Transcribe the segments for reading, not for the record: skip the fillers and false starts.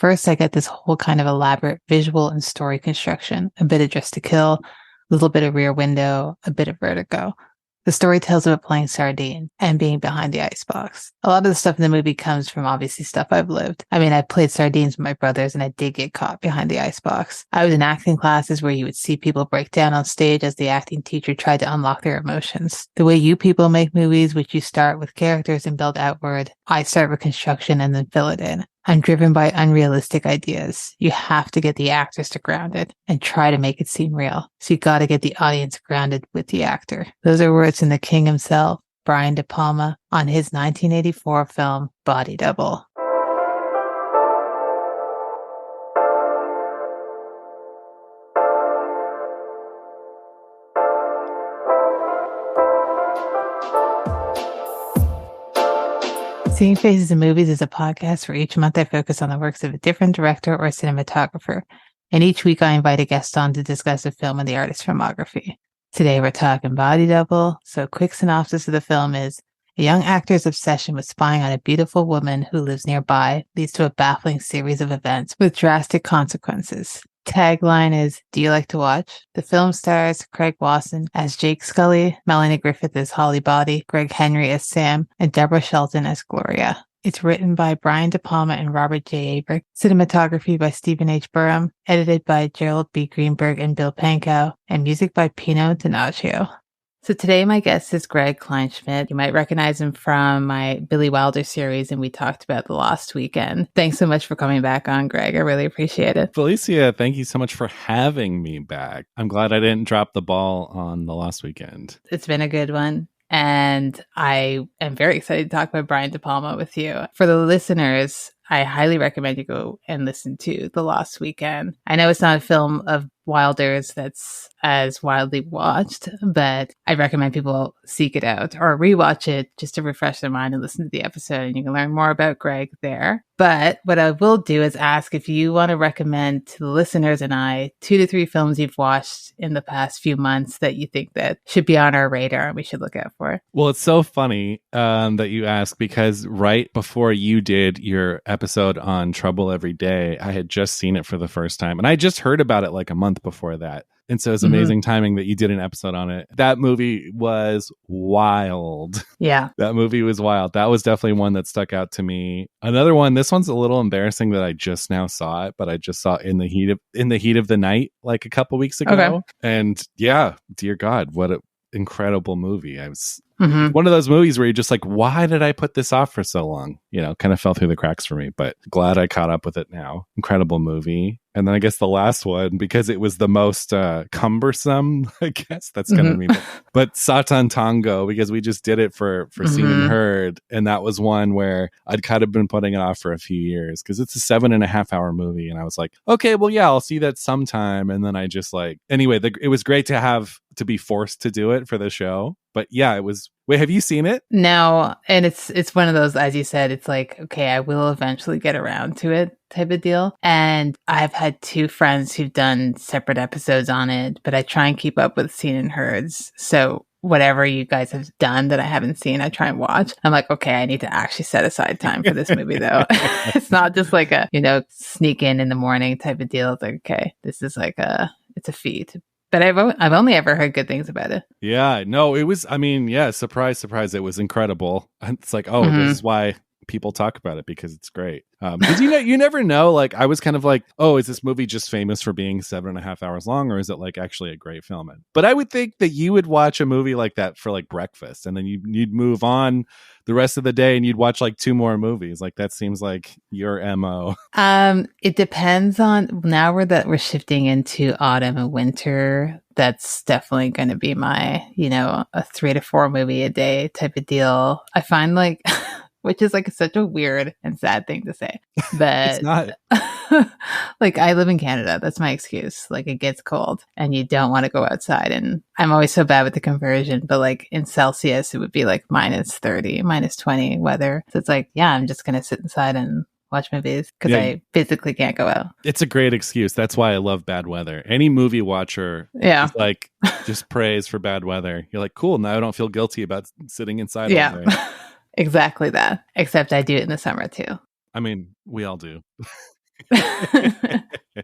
first I get this whole kind of elaborate visual and story construction, a bit of Dress to Kill, a little bit of Rear Window, a bit of Vertigo. The story tells about playing sardine and being behind the icebox. A lot of the stuff in the movie comes from obviously stuff I've lived. I mean, I played sardines with my brothers and I did get caught behind the icebox. I was in acting classes where you would see people break down on stage as the acting teacher tried to unlock their emotions. The way you people make movies, which you start with characters and build outward, I start with construction and then fill it in. I'm driven by unrealistic ideas. You have to get the actors to ground it and try to make it seem real. So you got to get the audience grounded with the actor. Those are words from the king himself, Brian De Palma, on his 1984 film, Body Double. Seeing Faces in Movies is a podcast where each month I focus on the works of a different director or cinematographer, and each week I invite a guest on to discuss a film and the artist's filmography. Today we're talking Body Double, so a quick synopsis of the film is, a young actor's obsession with spying on a beautiful woman who lives nearby leads to a baffling series of events with drastic consequences. Tagline is, do you like to watch? The film stars Craig Wasson as Jake Scully, Melanie Griffith as Holly Body, Greg Henry as Sam, and Deborah Shelton as Gloria. It's written by Brian De Palma and Robert J. Abrick, cinematography by Stephen H. Burham, edited by Gerald B. Greenberg and Bill Pankow, and music by Pino Donaggio. So today my guest is Greg Kleinschmidt. You might recognize him from my Billy Wilder series, and we talked about The Lost Weekend. Thanks so much for coming back on, Greg. I really appreciate it. Felicia, thank you so much for having me back. I'm glad I didn't drop the ball on The Lost Weekend. It's been a good one. And I am very excited to talk about Brian De Palma with you. For the listeners, I highly recommend you go and listen to The Lost Weekend. I know it's not a film of Wilder's that's as widely watched, but I recommend people seek it out or rewatch it just to refresh their mind and listen to the episode, and you can learn more about Greg there. But what I will do is ask if you want to recommend to the listeners and I 2 to 3 films you've watched in the past few months that you think that should be on our radar and we should look out for. Well, it's so funny that you ask, because right before you did your episode on Trouble Every Day, I had just seen it for the first time, and I just heard about it like a month before that. And so it's amazing timing that you did an episode on it. That movie was wild. Yeah. That movie was wild. That was definitely one that stuck out to me. Another one, this one's a little embarrassing that I just now saw it, but I just saw it in the heat of the night like a couple weeks ago. Okay. And yeah, dear God, what an incredible movie. I was one of those movies where you're just like, why did I put this off for so long? You know, kind of fell through the cracks for me, but glad I caught up with it now. Incredible movie. And then I guess the last one, because it was the most cumbersome, I guess that's going to mean it. But Satan Tango, because we just did it for Seen and Heard. And that was one where I'd kind of been putting it off for a few years because it's a 7.5 hour movie. And I was like, okay, well, yeah, I'll see that sometime. And then I just like, anyway, it was great to be forced to do it for the show. But yeah, it was. Wait, have you seen it? No. And it's one of those, as you said, it's like, okay, I will eventually get around to it type of deal. And I've had 2 friends who've done separate episodes on it, but I try and keep up with Seen and Heards. So whatever you guys have done that I haven't seen, I try and watch. I'm like, okay, I need to actually set aside time for this movie though. It's not just like a, sneak in the morning type of deal. It's like, okay, this is like it's a feat. But I've only ever heard good things about it. Yeah, no, it was, surprise, surprise. It was incredible. It's like, oh, this is why people talk about it, because it's great. Because you never know. Like, I was kind of like, oh, is this movie just famous for being 7.5 hours long, or is it like actually a great film? But I would think that you would watch a movie like that for like breakfast, and then you'd move on the rest of the day and you'd watch like 2 more movies. Like, that seems like your MO. It depends on, now we're shifting into autumn and winter. That's definitely going to be my, a 3 to 4 movie a day type of deal. I find like, which is like such a weird and sad thing to say, but it's not. Like, I live in Canada. That's my excuse. Like, it gets cold and you don't want to go outside. And I'm always so bad with the conversion, but like in Celsius, it would be like -30, -20 weather. So it's like, yeah, I'm just going to sit inside and watch movies because I physically can't go out. It's a great excuse. That's why I love bad weather. Any movie watcher is like, just praise for bad weather. You're like, cool. Now I don't feel guilty about sitting inside all day. Exactly that. Except I do it in the summer too. I mean, we all do.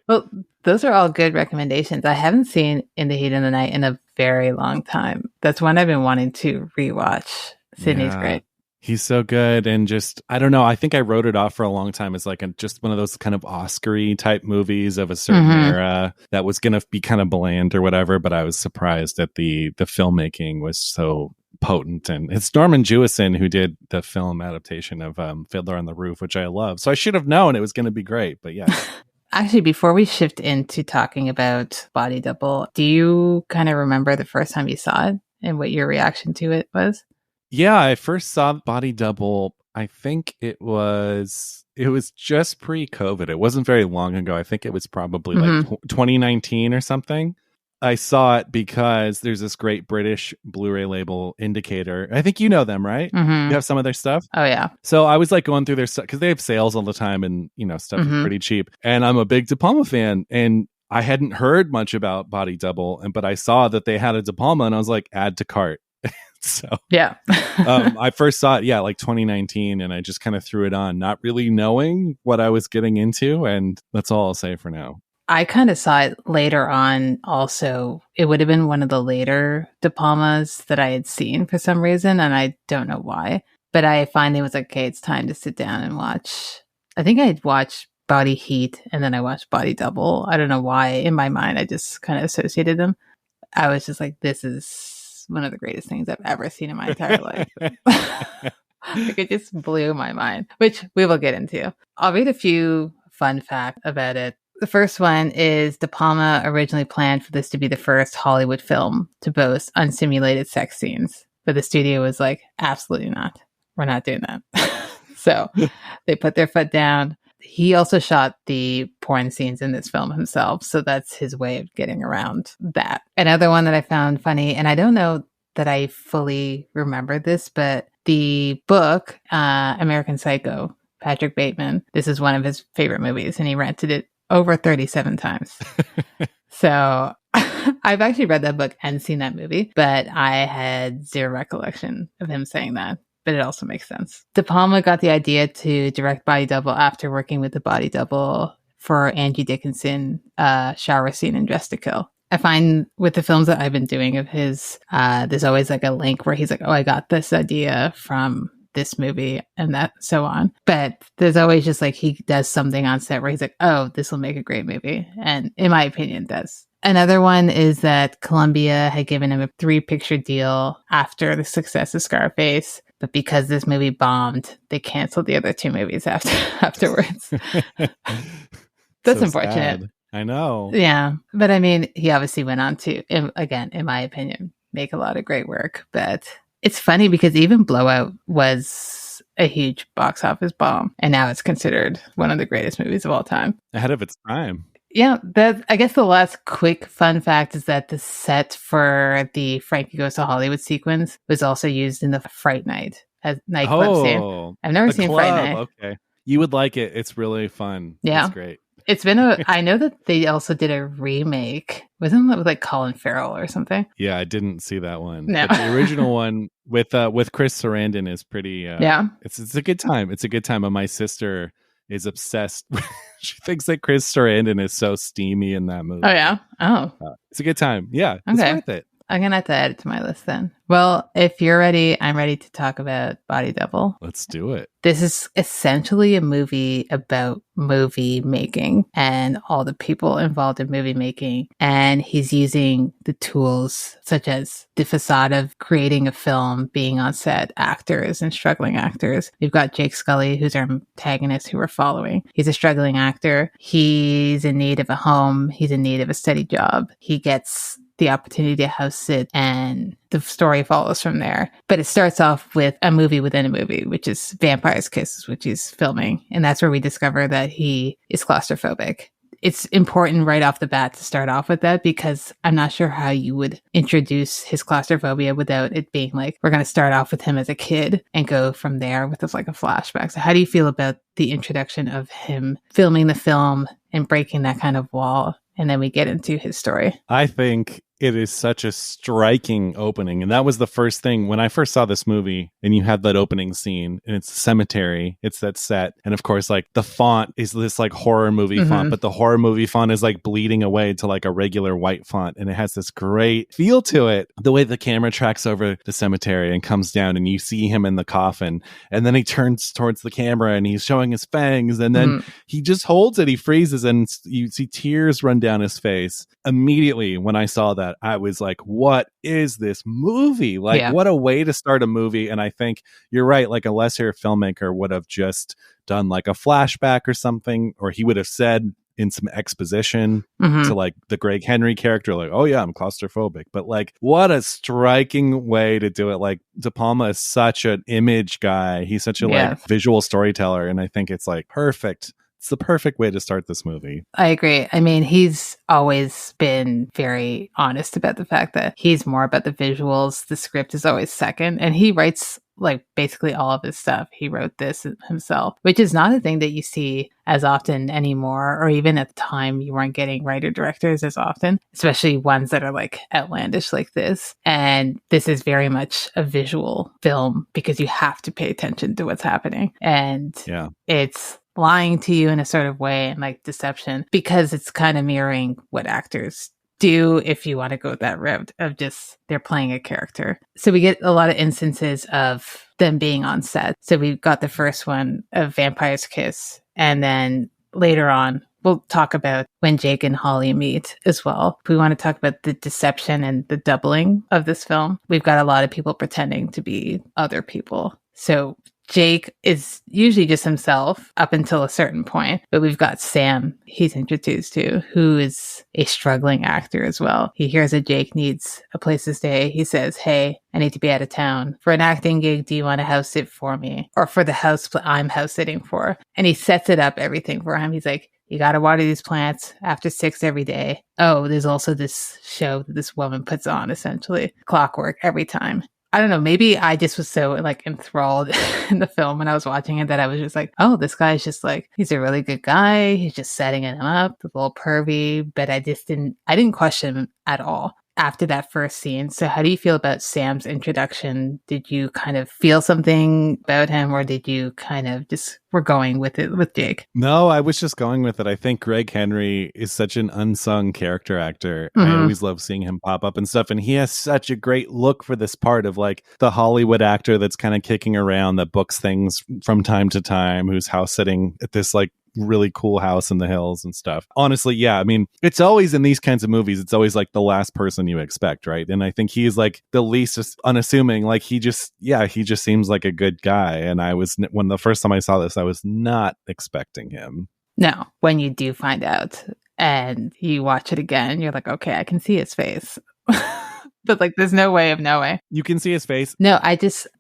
Well, those are all good recommendations. I haven't seen In the Heat of the Night in a very long time. That's one I've been wanting to rewatch. Sydney's great. He's so good. And just, I don't know, I think I wrote it off for a long time as like just one of those kind of Oscar-y type movies of a certain era that was going to be kind of bland or whatever. But I was surprised that the filmmaking was so potent. And it's Norman Jewison who did the film adaptation of Fiddler on the Roof, which I love. So I should have known it was going to be great. But yeah. Actually, before we shift into talking about Body Double, do you kind of remember the first time you saw it and what your reaction to it was? Yeah, I first saw Body Double. I think it was just pre-COVID. It wasn't very long ago. I think it was probably like 2019 or something. I saw it because there's this great British Blu-ray label, Indicator. I think you know them, right? You have some of their stuff? Oh, yeah. So I was like going through their stuff because they have sales all the time and, you know, stuff is pretty cheap. And I'm a big De Palma fan. And I hadn't heard much about Body Double, but I saw that they had a De Palma and I was like, add to cart. So yeah. I first saw it, like 2019, and I just kind of threw it on, not really knowing what I was getting into. And that's all I'll say for now. I kind of saw it later on also. It would have been one of the later De Palmas that I had seen for some reason, and I don't know why. But I finally was like, okay, it's time to sit down and watch. I think I had watched Body Heat, and then I watched Body Double. I don't know why. In my mind, I just kind of associated them. I was just like, this is one of the greatest things I've ever seen in my entire life. Like, it just blew my mind, which we will get into. I'll read a few fun facts about it. The first one is De Palma originally planned for this to be the first Hollywood film to boast unsimulated sex scenes, but the studio was like, absolutely not. We're not doing that. So they put their foot down. He also shot the porn scenes in this film himself, so that's his way of getting around that. Another one that I found funny, and I don't know that I fully remember this, but the book, American Psycho, Patrick Bateman, this is one of his favorite movies, and he rented it over 37 times. So I've actually read that book and seen that movie, but I had zero recollection of him saying that. But it also makes sense. De Palma got the idea to direct Body Double after working with the Body Double for Angie Dickinson shower scene in Dress to Kill. I find with the films that I've been doing of his, there's always like a link where he's like, oh, I got this idea from this movie and that, so on. But there's always just like, he does something on set where he's like, oh, this will make a great movie. And in my opinion, it does. Another one is that Columbia had given him a 3-picture deal after the success of Scarface. But because this movie bombed, they canceled the other 2 movies afterwards. That's so unfortunate. Sad. I know. Yeah. But I mean, he obviously went on to, again, in my opinion, make a lot of great work. But it's funny because even Blowout was a huge box office bomb. And now it's considered one of the greatest movies of all time. Ahead of its time. Yeah, I guess the last quick fun fact is that the set for the Frankie Goes to Hollywood sequence was also used in the Fright Night nightclub scene. I've never seen Fright Night. Okay, you would like it. It's really fun. Yeah, it's great. It's been I know that they also did a remake. Wasn't it with like Colin Farrell or something? Yeah, I didn't see that one. No, but the original one with Chris Sarandon is pretty. It's a good time. It's a good time. And my sister is obsessed. She thinks that Chris Sarandon is so steamy in that movie. Oh, yeah? Oh. It's a good time. Yeah, it's worth it. I'm going to have to add it to my list then. Well, if you're ready, I'm ready to talk about Body Double. Let's do it. This is essentially a movie about movie making and all the people involved in movie making. And he's using the tools such as the facade of creating a film, being on set, actors and struggling actors. We've got Jake Scully, who's our antagonist who we're following. He's a struggling actor. He's in need of a home. He's in need of a steady job. He gets the opportunity to house sit, and the story follows from there. But it starts off with a movie within a movie, which is Vampire's Kisses, which he's filming. And that's where we discover that he is claustrophobic. It's important right off the bat to start off with that, because I'm not sure how you would introduce his claustrophobia without it being like, we're going to start off with him as a kid and go from there with like a flashback. So how do you feel about the introduction of him filming the film and breaking that kind of wall? And then we get into his story. I think it is such a striking opening. And that was the first thing when I first saw this movie, and you had that opening scene, and it's a cemetery, it's that set. And of course, like the font is this like horror movie font, but the horror movie font is like bleeding away to like a regular white font. And it has this great feel to it. The way the camera tracks over the cemetery and comes down, and you see him in the coffin, and then he turns towards the camera and he's showing his fangs, and then he just holds it, he freezes, and you see tears run down his face. Immediately when I saw that, I was like, what is this movie? Like, what a way to start a movie. And I think you're right, like a lesser filmmaker would have just done like a flashback or something, or he would have said in some exposition to like the Greg Henry character, like, oh yeah, I'm claustrophobic. But like, what a striking way to do it. Like, De Palma is such an image guy. He's such a like visual storyteller. And I think it's like perfect. It's the perfect way to start this movie. I agree. I mean, he's always been very honest about the fact that he's more about the visuals. The script is always second. And he writes like basically all of his stuff. He wrote this himself, which is not a thing that you see as often anymore, or even at the time you weren't getting writer-directors as often, especially ones that are like outlandish like this. And this is very much a visual film because you have to pay attention to what's happening. And it's lying to you in a sort of way, and like deception, because it's kind of mirroring what actors do if you want to go that route of just they're playing a character. So we get a lot of instances of them being on set. So we've got the first one of Vampire's Kiss, and then later on we'll talk about when Jake and Holly meet as well. If we want to talk about the deception and the doubling of this film, we've got a lot of people pretending to be other people. So Jake is usually just himself up until a certain point, but we've got Sam he's introduced to, who is a struggling actor as well. He hears that Jake needs a place to stay. He says, hey, I need to be out of town. For an acting gig, do you want to house sit for me? Or for the house I'm house sitting for? And he sets it up, everything for him. He's like, you got to water these plants after 6 every day. Oh, there's also this show that this woman puts on, essentially. Clockwork every time. I don't know, maybe I just was so like enthralled in the film when I was watching it that I was just like, oh, this guy's just like, he's a really good guy. He's just setting him up, a little pervy, but I didn't question him at all after that first scene. So how do you feel about Sam's introduction? Did you kind of feel something about him, or did you kind of just were going with it with Jake? No, I was just going with it. I think Greg Henry is such an unsung character actor. I always love seeing him pop up and stuff. And he has such a great look for this part of like the Hollywood actor that's kind of kicking around, that books things from time to time, who's house sitting at this like really cool house in the hills and stuff. Honestly, yeah, I mean, it's always in these kinds of movies, it's always like the last person you expect, right? And I think he's like the least unassuming. Like he just seems like a good guy. And when the first time I saw this, I was not expecting him. No, when you do find out and you watch it again, you're like, okay, I can see his face. But like, there's no way of knowing. You can see his face. No,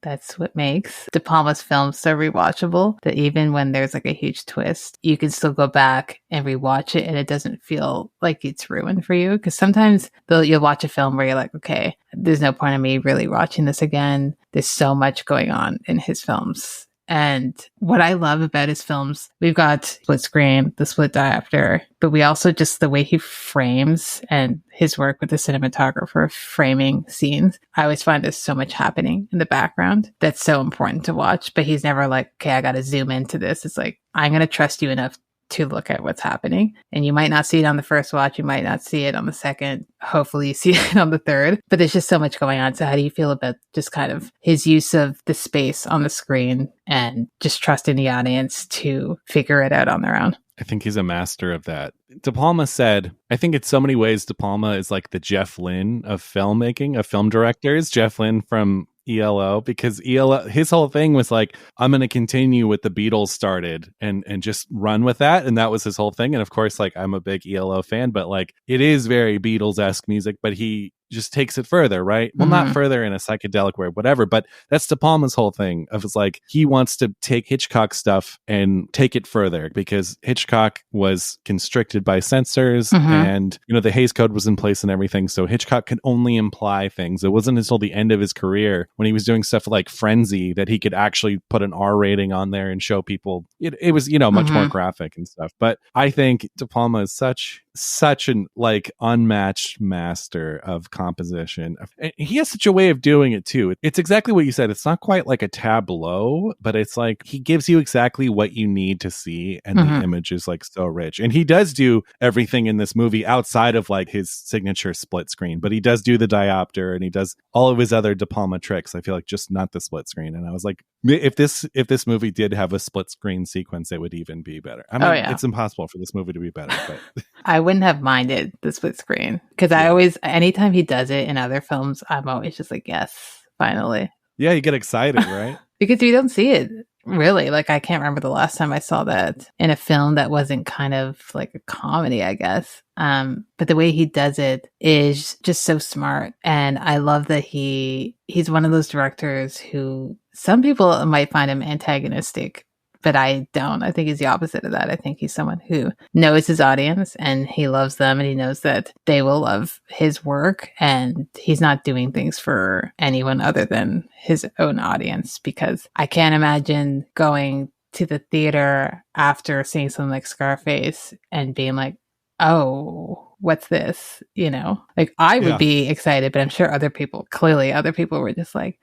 that's what makes De Palma's films so rewatchable, that even when there's like a huge twist, you can still go back and rewatch it and it doesn't feel like it's ruined for you. Because sometimes you'll watch a film where you're like, okay, there's no point in me really watching this again. There's so much going on in his films. And what I love about his films, we've got split screen, the split diopter, but we also just the way he frames and his work with the cinematographer framing scenes. I always find there's so much happening in the background that's so important to watch, but he's never like, okay, I got to zoom into this. It's like, I'm going to trust you enough to look at what's happening. And you might not see it on the first watch. You might not see it on the second. Hopefully you see it on the third. But there's just so much going on. So how do you feel about just kind of his use of the space on the screen and just trusting the audience to figure it out on their own? I think he's a master of that. De Palma said, I think in so many ways, De Palma is like the Jeff Lynne of filmmaking, of film directors. Jeff Lynne from ELO, because ELO, his whole thing was like, I'm going to continue what the Beatles started and just run with that. And that was his whole thing. And of course, like, I'm a big ELO fan, but like, it is very Beatles-esque music, but he just takes it further, right? Well, not further in a psychedelic way, whatever, but that's De Palma's whole thing of it's like, he wants to take Hitchcock stuff and take it further, because Hitchcock was constricted by censors and, you know, the Hays Code was in place and everything. So Hitchcock could only imply things. It wasn't until the end of his career when he was doing stuff like Frenzy that he could actually put an R rating on there and show people it was, you know, much more graphic and stuff. But I think De Palma is such such an like unmatched master of composition. And he has such a way of doing it too. It's exactly what you said. It's not quite like a tableau, but it's like he gives you exactly what you need to see, and the image is like so rich. And he does do everything in this movie outside of like his signature split screen, but he does do the diopter and he does all of his other De Palma tricks. I feel like just not the split screen. And I was like, if this movie did have a split screen sequence, it would even be better. I mean, it's impossible for this movie to be better, but I wouldn't have minded the split screen because I always, anytime he does it in other films, I'm always just like, yes, finally. Yeah, you get excited, right? Because you don't see it really. Like, I can't remember the last time I saw that in a film that wasn't kind of like a comedy, I guess. But the way he does it is just so smart. And I love that he's one of those directors who some people might find him antagonistic, but I don't. I think he's the opposite of that. I think he's someone who knows his audience and he loves them and he knows that they will love his work, and he's not doing things for anyone other than his own audience, because I can't imagine going to the theater after seeing something like Scarface and being like, oh, what's this? You know, like I would be excited, but I'm sure other people were just like,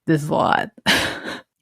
this is a lot.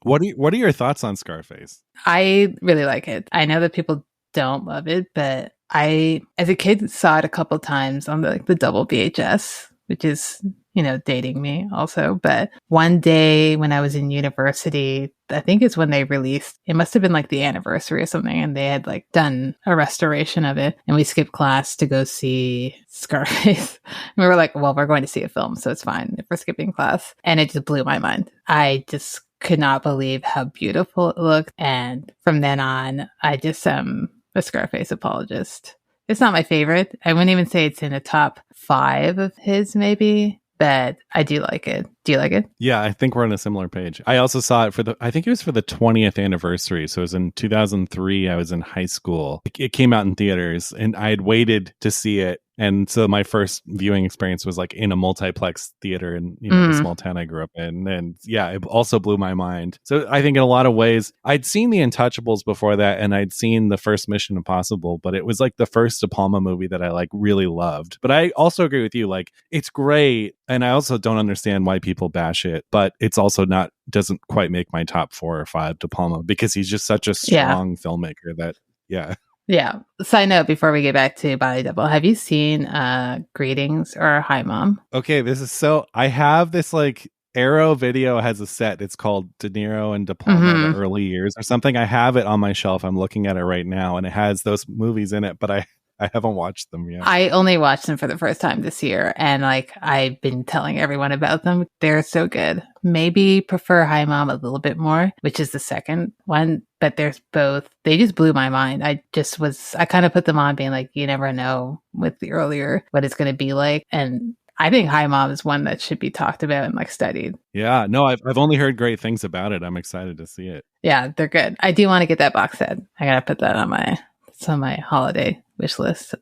What are your thoughts on Scarface? I really like it. I know that people don't love it, but I, as a kid, saw it a couple times on the double VHS, which is, you know, dating me also. But one day when I was in university, I think it's when they released, it must have been like the anniversary or something, and they had like done a restoration of it, and we skipped class to go see Scarface. And we were like, well, we're going to see a film, so it's fine if we're skipping class. And it just blew my mind. I just could not believe how beautiful it looked. And from then on, I just am a Scarface apologist. It's not my favorite. I wouldn't even say it's in the top 5 of his, maybe, but I do like it. Do you like it? Yeah, I think we're on a similar page. I also saw it I think it was for the 20th anniversary. So it was in 2003. I was in high school. It came out in theaters and I had waited to see it. And so my first viewing experience was like in a multiplex theater in the small town I grew up in. And yeah, it also blew my mind. So I think in a lot of ways, I'd seen The Untouchables before that, and I'd seen the first Mission Impossible, but it was like the first De Palma movie that I like really loved. But I also agree with you, like it's great. And I also don't understand why people bash it, but it's also doesn't quite make my top 4 or 5 De Palma, because he's just such a strong filmmaker that, yeah. Yeah. Side note before we get back to Body Double, have you seen Greetings or Hi Mom? Okay, I have this like Arrow Video has a set. It's called De Niro and De Palma, the early years or something. I have it on my shelf. I'm looking at it right now, and it has those movies in it, but I haven't watched them yet. I only watched them for the first time this year, and like I've been telling everyone about them. They're so good. Maybe prefer Hi Mom a little bit more, which is the second one, but there's both. They just blew my mind. I kind of put them on being like, you never know with the earlier what it's going to be like. And I think Hi Mom is one that should be talked about and like studied. Yeah, no, I've only heard great things about it. I'm excited to see it. Yeah, they're good. I do want to get that box set. I got to put that on my holiday wish list.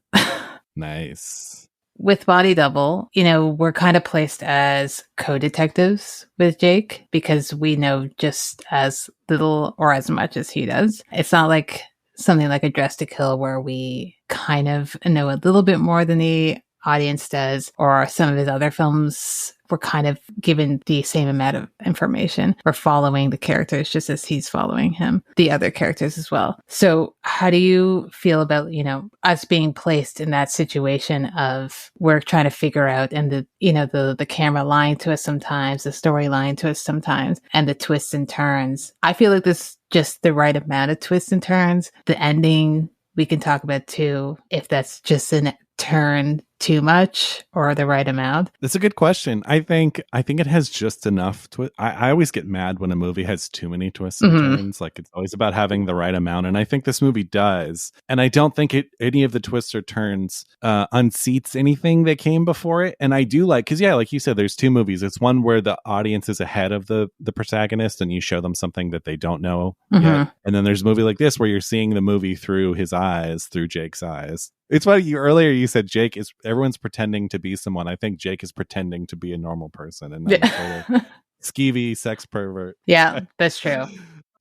Nice. With Body Double, we're kind of placed as co-detectives with Jake because we know just as little or as much as he does. It's not like something like A Dress to Kill where we kind of know a little bit more than the audience does, or some of his other films we're kind of given the same amount of information. We're following the characters just as he's following him, the other characters as well. So how do you feel about, us being placed in that situation of we're trying to figure out, and the camera lying to us sometimes, the story lying to us sometimes, and the twists and turns. I feel like this just the right amount of twists and turns. The ending we can talk about too, if that's just a turn too much or the right amount. That's a good question. I think it has just enough twist. I always get mad when a movie has too many twists and turns. Like it's always about having the right amount, and I think this movie does. And I don't think any of the twists or turns unseats anything that came before it. And I do because like you said, there's 2 movies. It's one where the audience is ahead of the protagonist, and you show them something that they don't know yet. And then there's a movie like this where you're seeing the movie through his eyes, through Jake's eyes. It's why earlier you said everyone's pretending to be someone. I think Jake is pretending to be a normal person and not a total skeevy sex pervert. Yeah, that's true.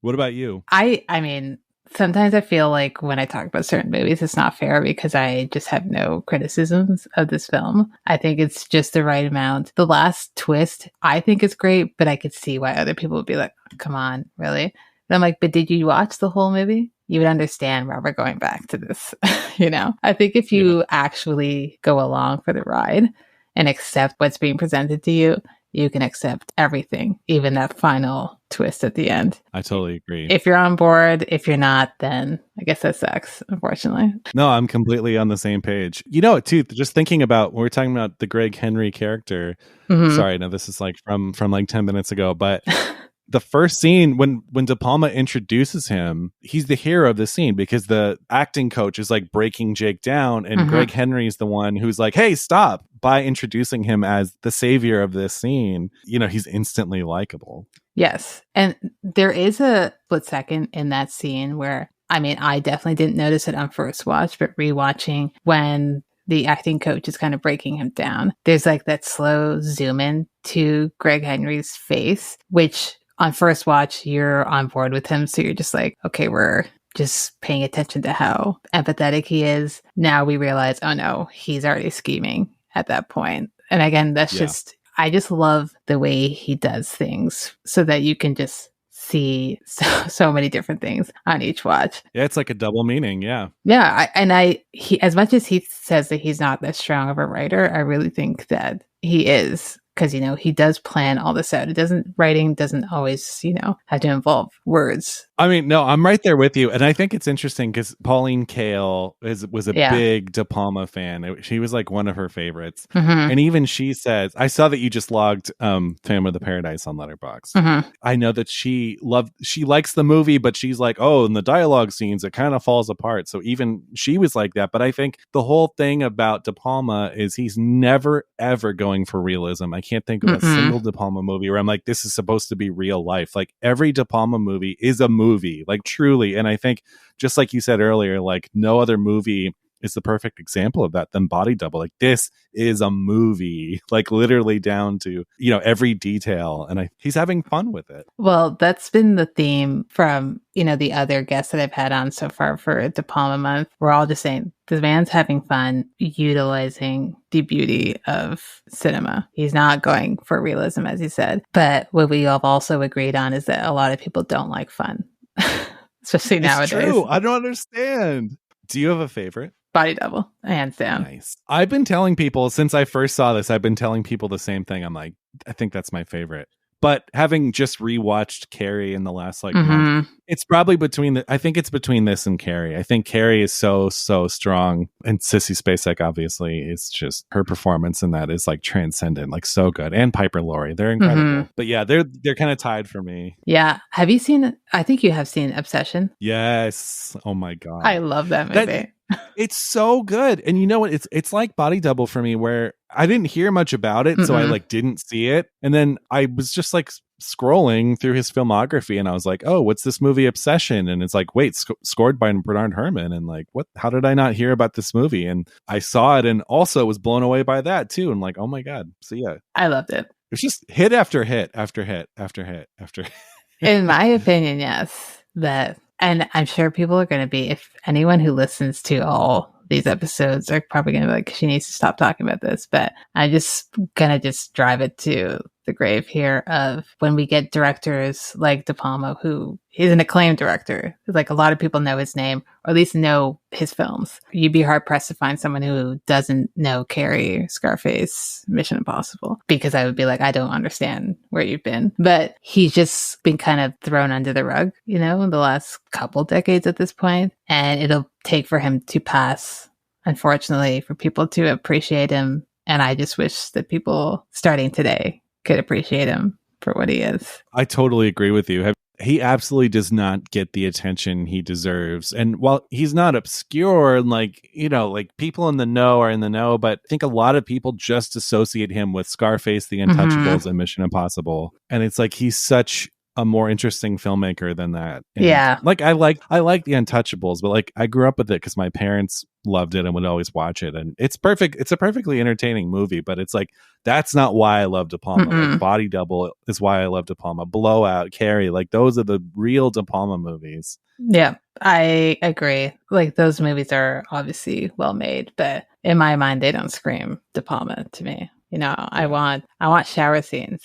What about you? I mean, sometimes I feel like when I talk about certain movies, it's not fair because I just have no criticisms of this film. I think it's just the right amount. The last twist, I think is great, but I could see why other people would be like, come on, really? And I'm like, but did you watch the whole movie? You would understand why we're going back to this. I think if you actually go along for the ride and accept what's being presented to you, you can accept everything, even that final twist at the end. I totally agree. If you're on board, if you're not, then I guess that sucks, unfortunately. No, I'm completely on the same page. You know, too, just thinking about when we're talking about the Greg Henry character. Mm-hmm. Sorry, no, this is like from like 10 minutes ago, but the first scene when De Palma introduces him, he's the hero of the scene because the acting coach is like breaking Jake down, and Greg Henry is the one who's like, hey, stop. By introducing him as the savior of this scene, he's instantly likable. Yes. And there is a split second in that scene where, I definitely didn't notice it on first watch, but rewatching when the acting coach is kind of breaking him down, there's like that slow zoom in to Greg Henry's face, which on first watch, you're on board with him. So you're just like, okay, we're just paying attention to how empathetic he is. Now we realize, oh no, he's already scheming at that point. And again, that's I just love the way he does things so that you can just see so many different things on each watch. Yeah, it's like a double meaning. Yeah. Yeah. He, as much as he says that he's not that strong of a writer, I really think that he is. Because, he does plan all this out. Writing doesn't always, have to involve words. No, I'm right there with you. And I think it's interesting because Pauline Kael was a big De Palma fan. She was like one of her favorites. Mm-hmm. And even she says, I saw that you just logged Phantom of the Paradise on Letterboxd. Mm-hmm. I know that she likes the movie, but she's like, oh, in the dialogue scenes, it kind of falls apart. So even she was like that. But I think the whole thing about De Palma is he's never, ever going for realism. I can't think of a single De Palma movie where I'm like, this is supposed to be real life. Like every De Palma movie is a movie, like truly. And I think just like you said earlier, like no other movie is the perfect example of that than Body Double. Like this is a movie, like literally down to, every detail. And he's having fun with it. Well, that's been the theme from, the other guests that I've had on so far for De Palma month. We're all just saying the man's having fun utilizing the beauty of cinema. He's not going for realism, as you said. But what we have also agreed on is that a lot of people don't like fun, especially nowadays. True. I don't understand. Do you have a favorite? Body Double, hands down. Nice. I've been telling people since I first saw this, I've been telling people the same thing. I'm like, I think that's my favorite. But having just rewatched Carrie in the last month, it's probably I think it's between this and Carrie. I think Carrie is so strong, and Sissy Spacek, obviously, is just her performance in that is like transcendent, like so good. And Piper Laurie, they're incredible. But yeah, they're kind of tied for me. Yeah. Have you seen? I think you have seen Obsession. Yes. Oh my God. I love that movie. It's so good. And you know what? It's like Body Double for me, where I didn't hear much about it, so I like didn't see it. And then I was just like scrolling through his filmography, and I was like, oh, what's this movie Obsession? And it's like, wait, scored by Bernard Herrmann. And like, what? How did I not hear about this movie? And I saw it and also was blown away by that too. And like, oh my God. So yeah. I loved it. It's just hit after hit after hit after hit after hit. In my opinion, yes. And I'm sure people are going to be, if anyone who listens to all these episodes are probably going to be like, she needs to stop talking about this. But I'm just going to just drive it to the grave here of when we get directors like De Palma, who is an acclaimed director. Like a lot of people know his name, or at least know his films. You'd be hard pressed to find someone who doesn't know Carrie, Scarface, Mission Impossible, because I would be like, I don't understand where you've been. But he's just been kind of thrown under the rug, in the last couple decades at this point. And it'll take for him to pass, unfortunately, for people to appreciate him. And I just wish that people starting today could appreciate him for what he is. I totally agree with you. He absolutely does not get the attention he deserves. And while he's not obscure, like people in the know are in the know, but I think a lot of people just associate him with Scarface, The Untouchables, and Mission Impossible. And it's like he's such a more interesting filmmaker than that. And yeah. Like I like The Untouchables, but like I grew up with it because my parents loved it and would always watch it. And it's perfect. It's a perfectly entertaining movie, but it's like, that's not why I love De Palma. Like Body Double is why I love De Palma. Blowout, Carrie, like those are the real De Palma movies. Yeah, I agree. Like those movies are obviously well made, but in my mind, they don't scream De Palma to me. You know, I want shower scenes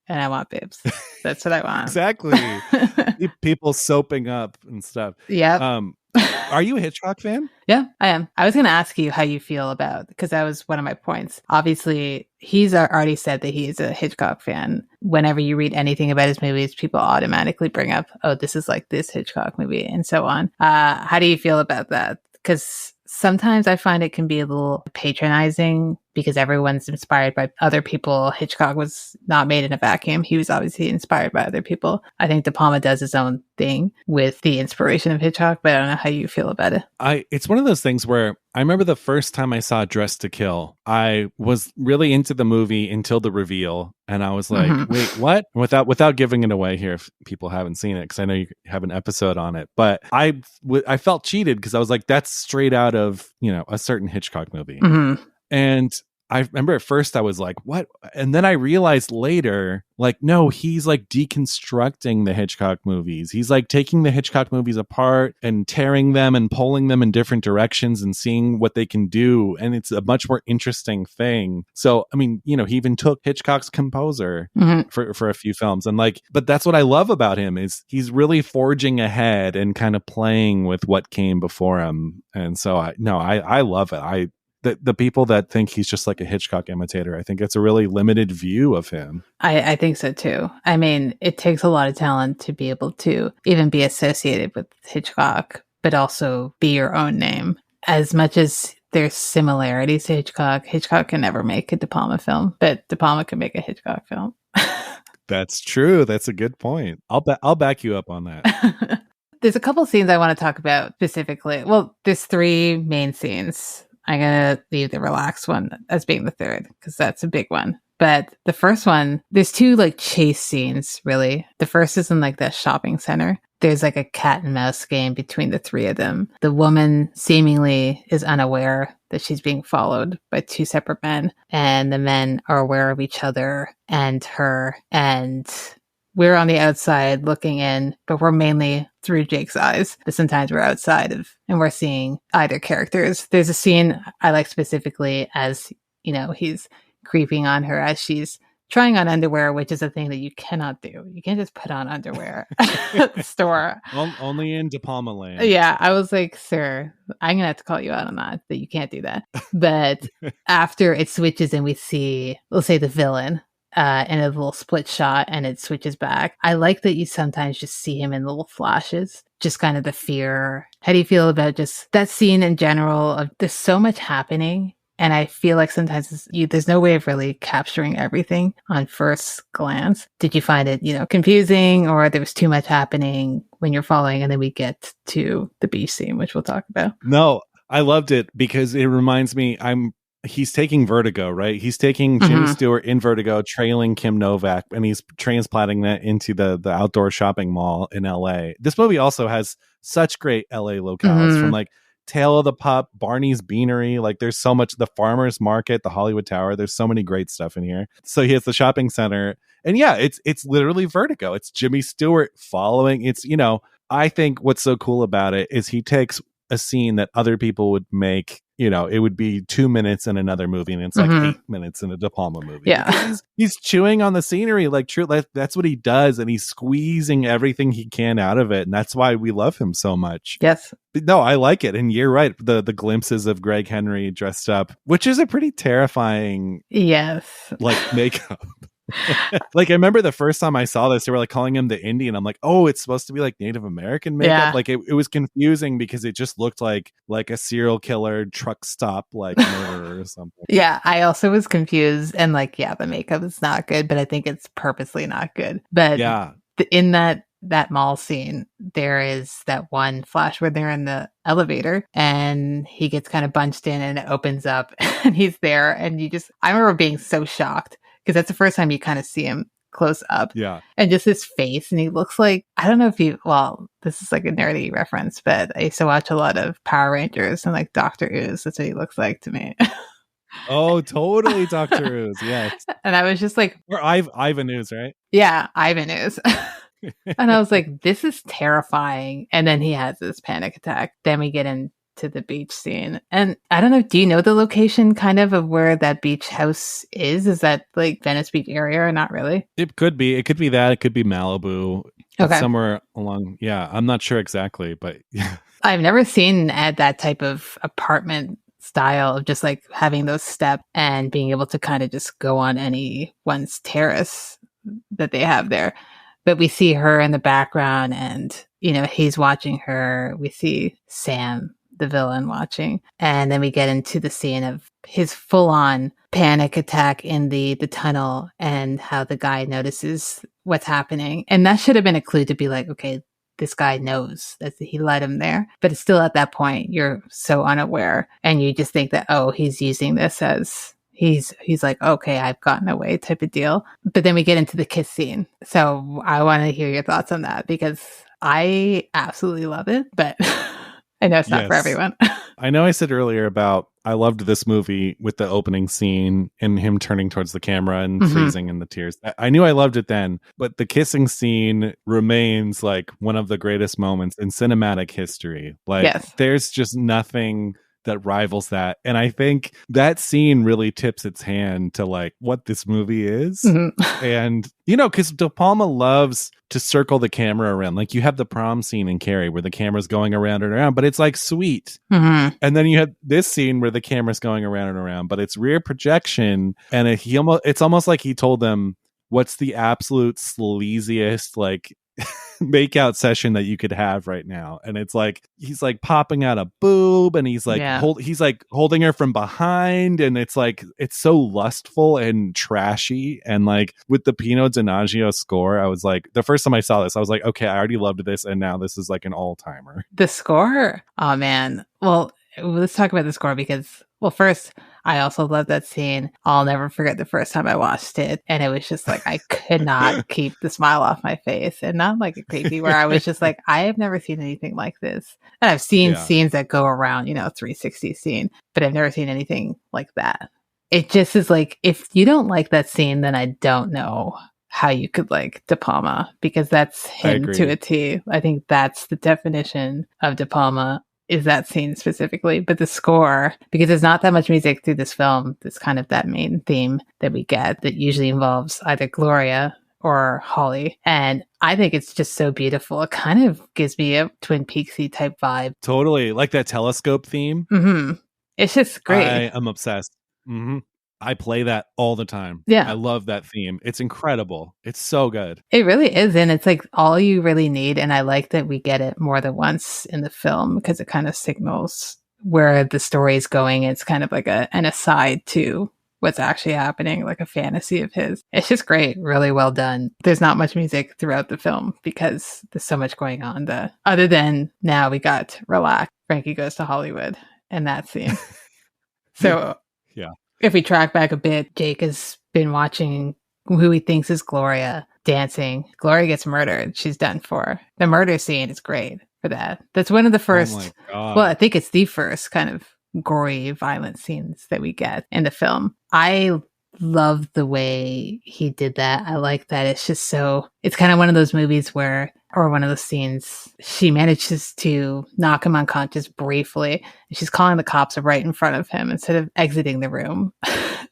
and I want boobs. That's what I want. Exactly. People soaping up and stuff. Yeah. Are you a Hitchcock fan? Yeah, I am. I was going to ask you how you feel about, because that was one of my points. Obviously, he's already said that he's a Hitchcock fan. Whenever you read anything about his movies, people automatically bring up, oh, this is like this Hitchcock movie and so on. How do you feel about that? Because sometimes I find it can be a little patronizing because everyone's inspired by other people. Hitchcock was not made in a vacuum. He was obviously inspired by other people. I think De Palma does his own thing with the inspiration of Hitchcock, but I don't know how you feel about it. It's one of those things where I remember the first time I saw Dressed to Kill, I was really into the movie until the reveal. And I was like, wait, what? Without giving it away here, if people haven't seen it, because I know you have an episode on it. But I felt cheated because I was like, that's straight out of, a certain Hitchcock movie. And I remember at first I was like, what? And then I realized later, like, no, he's like deconstructing the Hitchcock movies. He's like taking the Hitchcock movies apart and tearing them and pulling them in different directions and seeing what they can do. And it's a much more interesting thing. So, I mean, he even took Hitchcock's composer for a few films. And like, but that's what I love about him is he's really forging ahead and kind of playing with what came before him. And so I love it. The people that think he's just like a Hitchcock imitator, I think it's a really limited view of him. I think so too. I mean, it takes a lot of talent to be able to even be associated with Hitchcock, but also be your own name. As much as there's similarities to Hitchcock can never make a De Palma film, but De Palma can make a Hitchcock film. That's true. That's a good point. I'll back you up on that. There's a couple scenes I want to talk about specifically. Well, there's 3 main scenes. I'm going to leave the relaxed one as being the third because that's a big one. But the first one, there's 2 like chase scenes, really. The first is in like the shopping center. There's like a cat and mouse game between the 3 of them. The woman seemingly is unaware that she's being followed by 2 separate men. And the men are aware of each other and her. And we're on the outside looking in, but we're mainly through Jake's eyes. But sometimes we're outside and we're seeing either characters. There's a scene I like specifically as, he's creeping on her as she's trying on underwear, which is a thing that you cannot do. You can't just put on underwear at the store. Only in De Palma land. Yeah, I was like, sir, I'm going to have to call you out on that you can't do that. But after it switches and we see, we'll say the villain, in a little split shot and it switches back. I like that you sometimes just see him in little flashes, just kind of the fear. How do you feel about just that scene in general of there's so much happening? And I feel like sometimes there's no way of really capturing everything on first glance. Did you find it, confusing or there was too much happening when you're following? And then we get to the beach scene, which we'll talk about. No, I loved it because it reminds me, he's taking Vertigo, right? He's taking Jimmy Stewart in Vertigo, trailing Kim Novak, and he's transplanting that into the outdoor shopping mall in LA. This movie also has such great LA locales from like Tale of the Pup, Barney's Beanery. Like there's so much, the Farmer's Market, the Hollywood Tower. There's so many great stuff in here. So he has the shopping center. And yeah, it's literally Vertigo. It's Jimmy Stewart following. It's, I think what's so cool about it is he takes a scene that other people would make, it would be 2 minutes in another movie and it's like 8 minutes in a De Palma movie. Yeah. He's chewing on the scenery like true. That's what he does. And he's squeezing everything he can out of it. And that's why we love him so much. Yes. But no, I like it. And you're right. The glimpses of Greg Henry dressed up, which is a pretty terrifying makeup. Like I remember the first time I saw this, they were like calling him the Indian. I'm like, oh, it's supposed to be like Native American makeup. Yeah. Like it was confusing because it just looked like a serial killer truck stop like murderer or something. Yeah, I also was confused and the makeup is not good, but I think it's purposely not good. But yeah, in that mall scene, there is that one flash where they're in the elevator and he gets kind of bunched in and it opens up and he's there and I remember being so shocked. Because that's the first time you kind of see him close up. Yeah. And just his face. And he looks like, I don't know if you, well, this is like a nerdy reference, but I used to watch a lot of Power Rangers and like Dr. Ooze. That's what he looks like to me. Oh, totally, Dr. Ooze. Yes. And I was just like, or Ivan Ooze, right? Yeah, Ivan Ooze. And I was like, this is terrifying. And then he has this panic attack. Then we get into the beach scene. And I don't know, do you know the location kind of where that beach house is? Is that like Venice Beach area or not really? It could be. It could be that. It could be Malibu. Okay. Somewhere along. Yeah, I'm not sure exactly, but yeah. I've never seen that type of apartment style of just like having those steps and being able to kind of just go on anyone's terrace that they have there. But we see her in the background and, you know, he's watching her. We see Sam, the villain, watching. And then we get into the scene of his full-on panic attack in the tunnel and how the guy notices what's happening. And that should have been a clue to be like, okay, this guy knows that he led him there. But it's still at that point, you're so unaware. And you just think that, oh, he's using this as... He's like, okay, I've gotten away type of deal. But then we get into the kiss scene. So I want to hear your thoughts on that because I absolutely love it, but I know it's not for everyone. I know I said earlier about I loved this movie with the opening scene and him turning towards the camera and freezing in the tears. I knew I loved it then, but the kissing scene remains like one of the greatest moments in cinematic history. Like there's just nothing that rivals that. And I think that scene really tips its hand to like what this movie is. And, you know, because De Palma loves to circle the camera around. Like you have the prom scene in Carrie where the camera's going around and around, but it's like sweet. And then you have this scene where the camera's going around and around, but it's rear projection. And it's almost like he told them, what's the absolute sleaziest, like, makeout session that you could have right now. And it's like he's like popping out a boob and he's like he's like holding her from behind, and it's like it's so lustful and trashy. And like with the Pino Donaggio score, I was like, the first time I saw this I was like, okay, I already loved this, and now this is like an all-timer. The score, oh man. Well, let's talk about the score because, well, first, I also love that scene. I'll never forget the first time I watched it. And it was just like, I could not keep the smile off my face. And not like a creepy where I was just like, I have never seen anything like this. And I've seen scenes that go around, you know, 360 scene, but I've never seen anything like that. It just is like, if you don't like that scene, then I don't know how you could like De Palma, because that's him to a T. I think that's the definition of De Palma. Is that scene specifically, but the score, because there's not that much music through this film, that's kind of that main theme that we get that usually involves either Gloria or Holly. And I think it's just so beautiful. It kind of gives me a Twin Peaksy type vibe. Totally. Like that telescope theme. It's just great. I am obsessed. I play that all the time. Yeah. I love that theme. It's incredible. It's so good. It really is. And it's like all you really need. And I like that we get it more than once in the film because it kind of signals where the story is going. It's kind of like an aside to what's actually happening, like a fantasy of his. It's just great. Really well done. There's not much music throughout the film because there's so much going on. Other than now we got Relax, Frankie Goes to Hollywood, and that scene. So yeah. If we track back a bit, Jake has been watching who he thinks is Gloria dancing. Gloria gets murdered. She's done for. The murder scene is great for that. That's one of the first, well, I think it's the first kind of gory, violent scenes that we get in the film. I love the way he did that. I like that. It's just so, it's kind of one of those movies where, or one of those scenes, she manages to knock him unconscious briefly. And she's calling the cops right in front of him instead of exiting the room.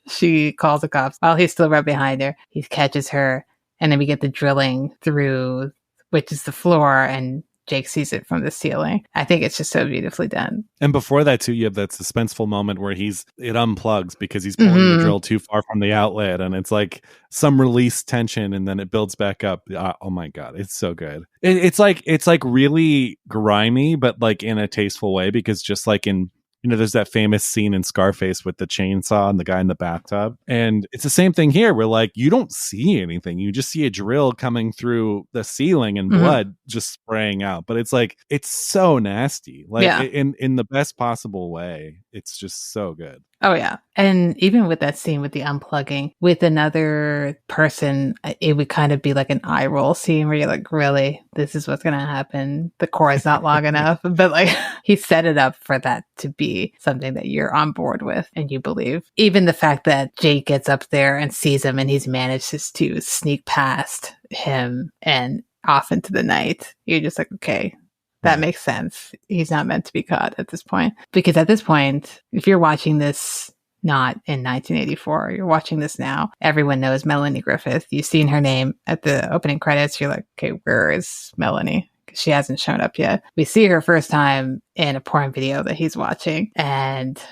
She calls the cops while he's still right behind her. He catches her. And then we get the drilling through, which is the floor, and Jake sees it from the ceiling. I think it's just so beautifully done. And before that, too, you have that suspenseful moment where it unplugs because he's pulling the drill too far from the outlet. And it's like some release tension and then it builds back up. Oh my God, it's so good. It's like really grimy, but like in a tasteful way, because just like in, you know, there's that famous scene in Scarface with the chainsaw and the guy in the bathtub. And it's the same thing here where like you don't see anything. You just see a drill coming through the ceiling and blood just spraying out. But it's like, it's so nasty. Like in the best possible way. It's just so good. Oh, yeah. And even with that scene with the unplugging, with another person, it would kind of be like an eye roll scene where you're like, really, this is what's going to happen. The core is not long enough. But like, he set it up for that to be something that you're on board with and you believe. Even the fact that Jake gets up there and sees him and he's managed to sneak past him and off into the night, you're just like, okay, that makes sense. He's not meant to be caught at this point. Because at this point, if you're watching this not in 1984, you're watching this now, everyone knows Melanie Griffith. You've seen her name at the opening credits. You're like, okay, where is Melanie? Because she hasn't shown up yet. We see her first time in a porn video that he's watching. And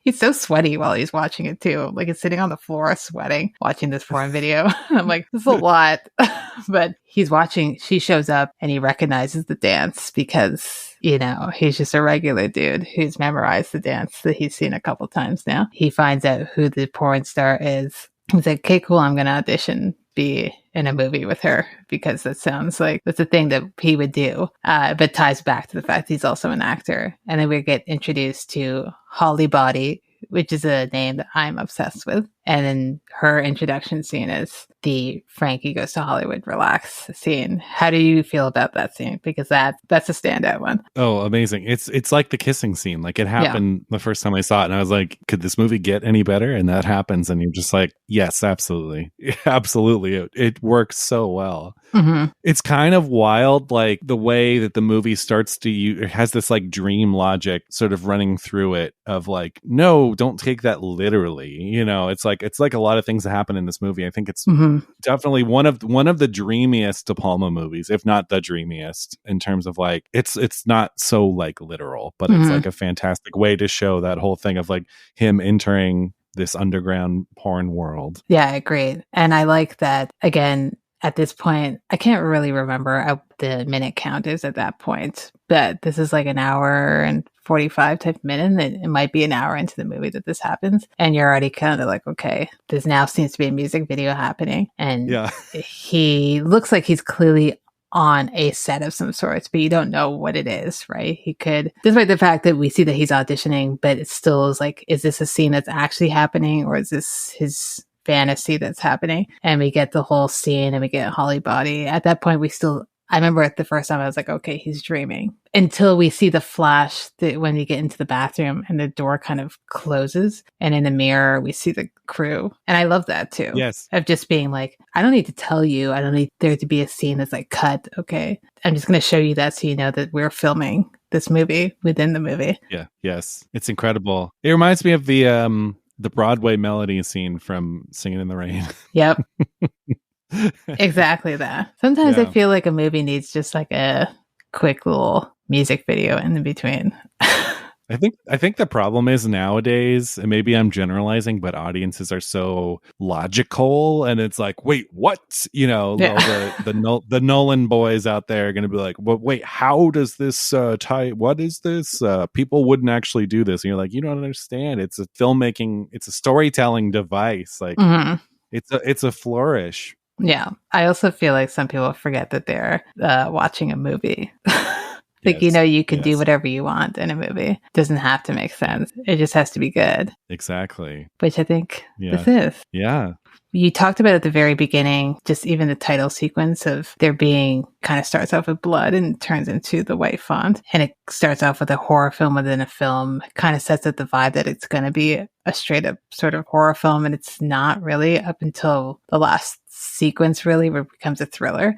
he's so sweaty while he's watching it too. Like he's sitting on the floor sweating, watching this porn video. I'm like, this is a lot. But he's watching, she shows up and he recognizes the dance because, you know, he's just a regular dude who's memorized the dance that he's seen a couple times now. He finds out who the porn star is. He's like, okay, cool, I'm going to audition, be in a movie with her because that sounds like that's a thing that he would do. But ties back to the fact he's also an actor. And then we get introduced to Holly Body, which is a name that I'm obsessed with. And then her introduction scene is the Frankie Goes to Hollywood relax scene. How do you feel about that scene? Because that's a standout one. Oh, amazing. It's like the kissing scene. Like it happened the first time I saw it and I was like, could this movie get any better? And that happens and you're just like, yes, absolutely. Absolutely. It works so well. Mm-hmm. It's kind of wild, like the way that the movie starts to it has this like dream logic sort of running through it of like, no, don't take that literally. You know, it's like a lot of things that happen in this movie. I think it's definitely one of the dreamiest De Palma movies, if not the dreamiest, in terms of like it's not so like literal, but it's like a fantastic way to show that whole thing of like him entering this underground porn world. Yeah, I agree. And I like that again. At this point, I can't really remember what the minute count is at that point, but this is like an hour and 45 type minute. It might be an hour into the movie that this happens. And you're already kind of like, okay, this now seems to be a music video happening. And he looks like he's clearly on a set of some sorts, but you don't know what it is, right? He could, despite the fact that we see that he's auditioning, but it still is like, is this a scene that's actually happening or is this his fantasy that's happening? And we get the whole scene and we get Holly Body. At that point, I remember at the first time I was like, okay, he's dreaming. Until we see the flash that when we get into the bathroom and the door kind of closes and in the mirror we see the crew. And I love that too. Yes. Of just being like, I don't need to tell you. I don't need there to be a scene that's like cut. Okay. I'm just going to show you that so you know that we're filming this movie within the movie. Yeah. Yes. It's incredible. It reminds me of the Broadway melody scene from Singing in the Rain. Yep. Exactly that. Sometimes I feel like a movie needs just like a quick little music video in between. I think the problem is nowadays, and maybe I'm generalizing, but audiences are so logical, and it's like, wait, what? You know, the Nolan boys out there are going to be like, well, wait, how does this tie? What is this? People wouldn't actually do this, and you're like, you don't understand. It's a filmmaking, it's a storytelling device. Like it's a flourish. Yeah, I also feel like some people forget that they're watching a movie. Like, you know, you can do whatever you want in a movie. It doesn't have to make sense. It just has to be good. Exactly. Which I think this is. Yeah. You talked about at the very beginning, just even the title sequence of there being kind of starts off with blood and turns into the white font. And it starts off with a horror film within a film. It kind of sets up the vibe that it's going to be a straight up sort of horror film. And it's not really up until the last sequence really where it becomes a thriller.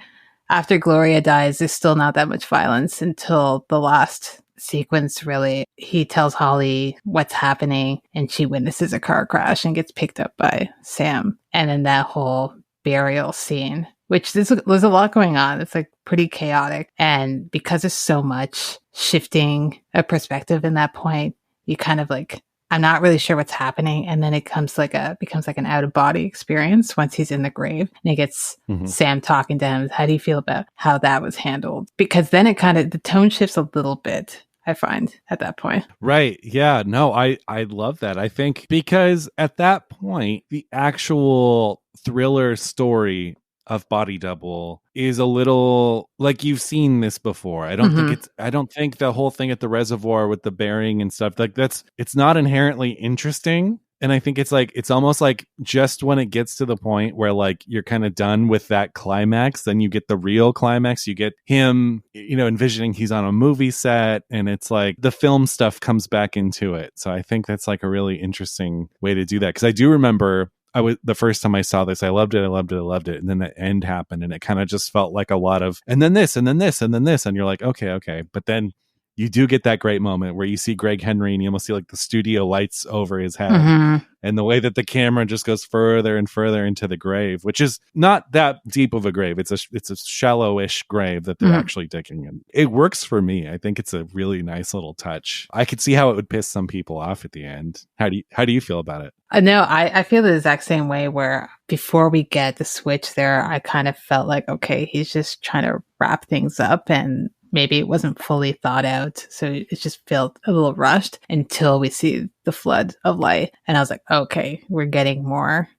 After Gloria dies, there's still not that much violence until the last sequence, really. He tells Holly what's happening, and she witnesses a car crash and gets picked up by Sam. And then that whole burial scene, which there's a lot going on. It's like pretty chaotic. And because there's so much shifting of perspective in that point, you kind of like, I'm not really sure what's happening. And then it becomes like an out of body experience once he's in the grave and it gets Sam talking to him. How do you feel about how that was handled? Because then it kind of, the tone shifts a little bit, I find, at that point. Right. Yeah. No, I love that. I think because at that point, the actual thriller story of Body Double is a little like you've seen this before. I don't think the whole thing at the reservoir with the bearing and stuff like it's not inherently interesting. And I think it's almost like just when it gets to the point where like you're kind of done with that climax, then you get the real climax. You get him, envisioning he's on a movie set, and it's like the film stuff comes back into it. So I think that's like a really interesting way to do that. Because I do remember the first time I saw this, I loved it. And then the end happened, and it kind of just felt like a lot of, and then this, and then this, and then this. And you're like, okay. But then you do get that great moment where you see Greg Henry and you almost see like the studio lights over his head, and the way that the camera just goes further and further into the grave, which is not that deep of a grave. It's a shallow-ish grave that they're actually digging in. It works for me. I think it's a really nice little touch. I could see how it would piss some people off at the end. How do you feel about it? No, I feel the exact same way, where before we get the switch there, I kind of felt like, okay, he's just trying to wrap things up, and maybe it wasn't fully thought out. So it just felt a little rushed until we see the flood of light. And I was like, okay, we're getting more.